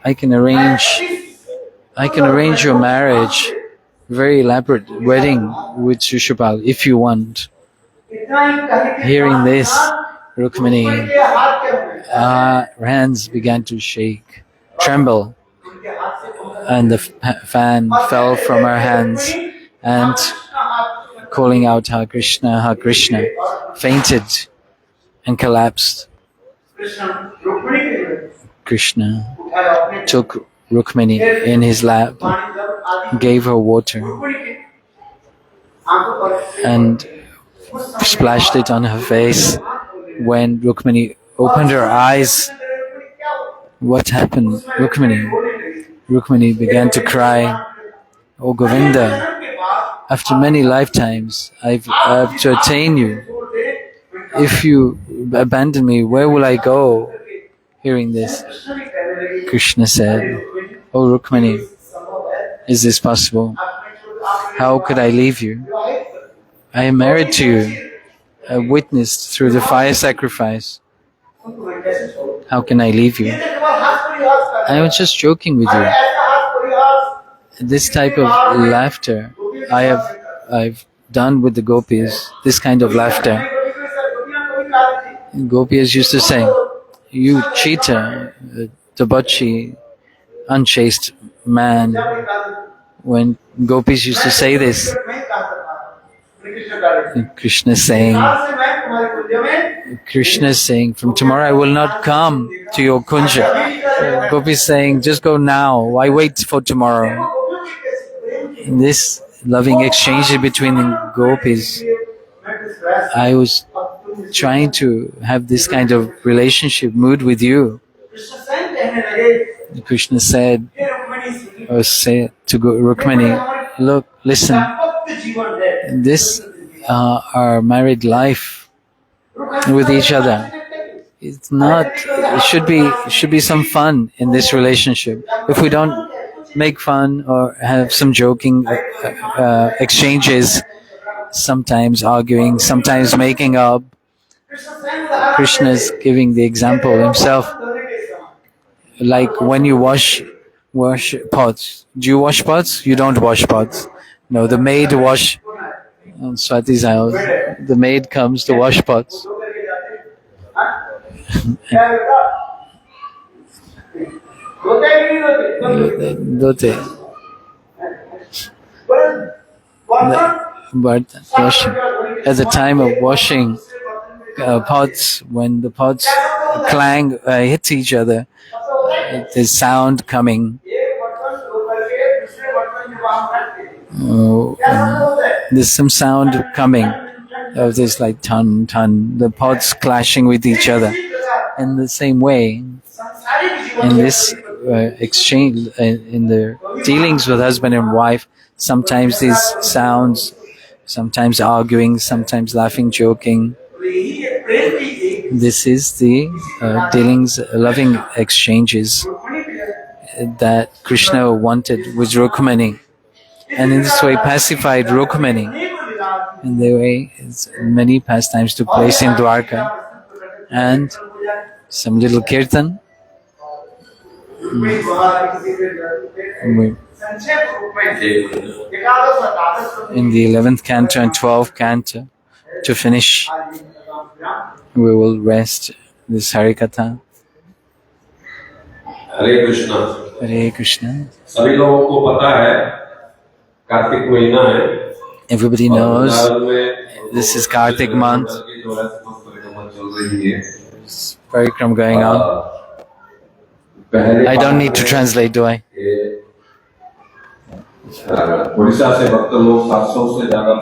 I can arrange your marriage, very elaborate wedding with Shishupal, if you want." Hearing this, Rukmini, her hands began to tremble, and the fan fell from her hands, and calling out "Ha Krishna," fainted and collapsed. Krishna took Rukmini in his lap, gave her water, and splashed it on her face. When Rukmini opened her eyes, what happened? Rukmini began to cry, "Oh Govinda, after many lifetimes, I have to attain you. If you abandon me, where will I go?" Hearing this, Krishna said, "Oh Rukmini, is this possible? How could I leave you? I am married to you. I witnessed through the fire sacrifice. How can I leave you? I was just joking with you. This type of laughter I've done with the gopis. This kind of laughter. Gopis used to say, "You cheater, debauchee, unchaste man." When gopis used to say this, Krishna is saying, "From tomorrow I will not come to your kunja." Gopis saying, "Just go now. Why wait for tomorrow?" In this loving exchange between the gopis, I was trying to have this kind of relationship mood with you. Krishna said to Rukmani, "Look, listen, this our married life with each other. It's not. It should be some fun in this relationship. If we don't make fun or have some joking exchanges, sometimes arguing, sometimes making up." Krishna is giving the example himself. Like when you wash pots. Do you wash pots? You don't wash pots. No, the maid wash. On Swati's house, the maid comes to wash pots. Dote. But washing. At the time of washing pots, when the pots clang, hit each other, there's sound coming. There's some sound coming of this like ton, the pots clashing with each other. In the same way, in this exchange, in the dealings with husband and wife, sometimes these sounds, sometimes arguing, sometimes laughing, joking. This is the dealings, loving exchanges that Krishna wanted with Rukmani. And in this way pacified Rukmani. In the way many pastimes took place in Dwarka. And some little kirtan. In the 11th canto and 12th canto, to finish, we will rest this Harikatha. Hare Krishna. Hare Krishna. सभी लोगों को पता है कार्तिक महीना है. Everybody knows this is Kartik month. Parikram going on. I don't need to translate, do I? Orissa से भक्त लोग 700 से ज्यादा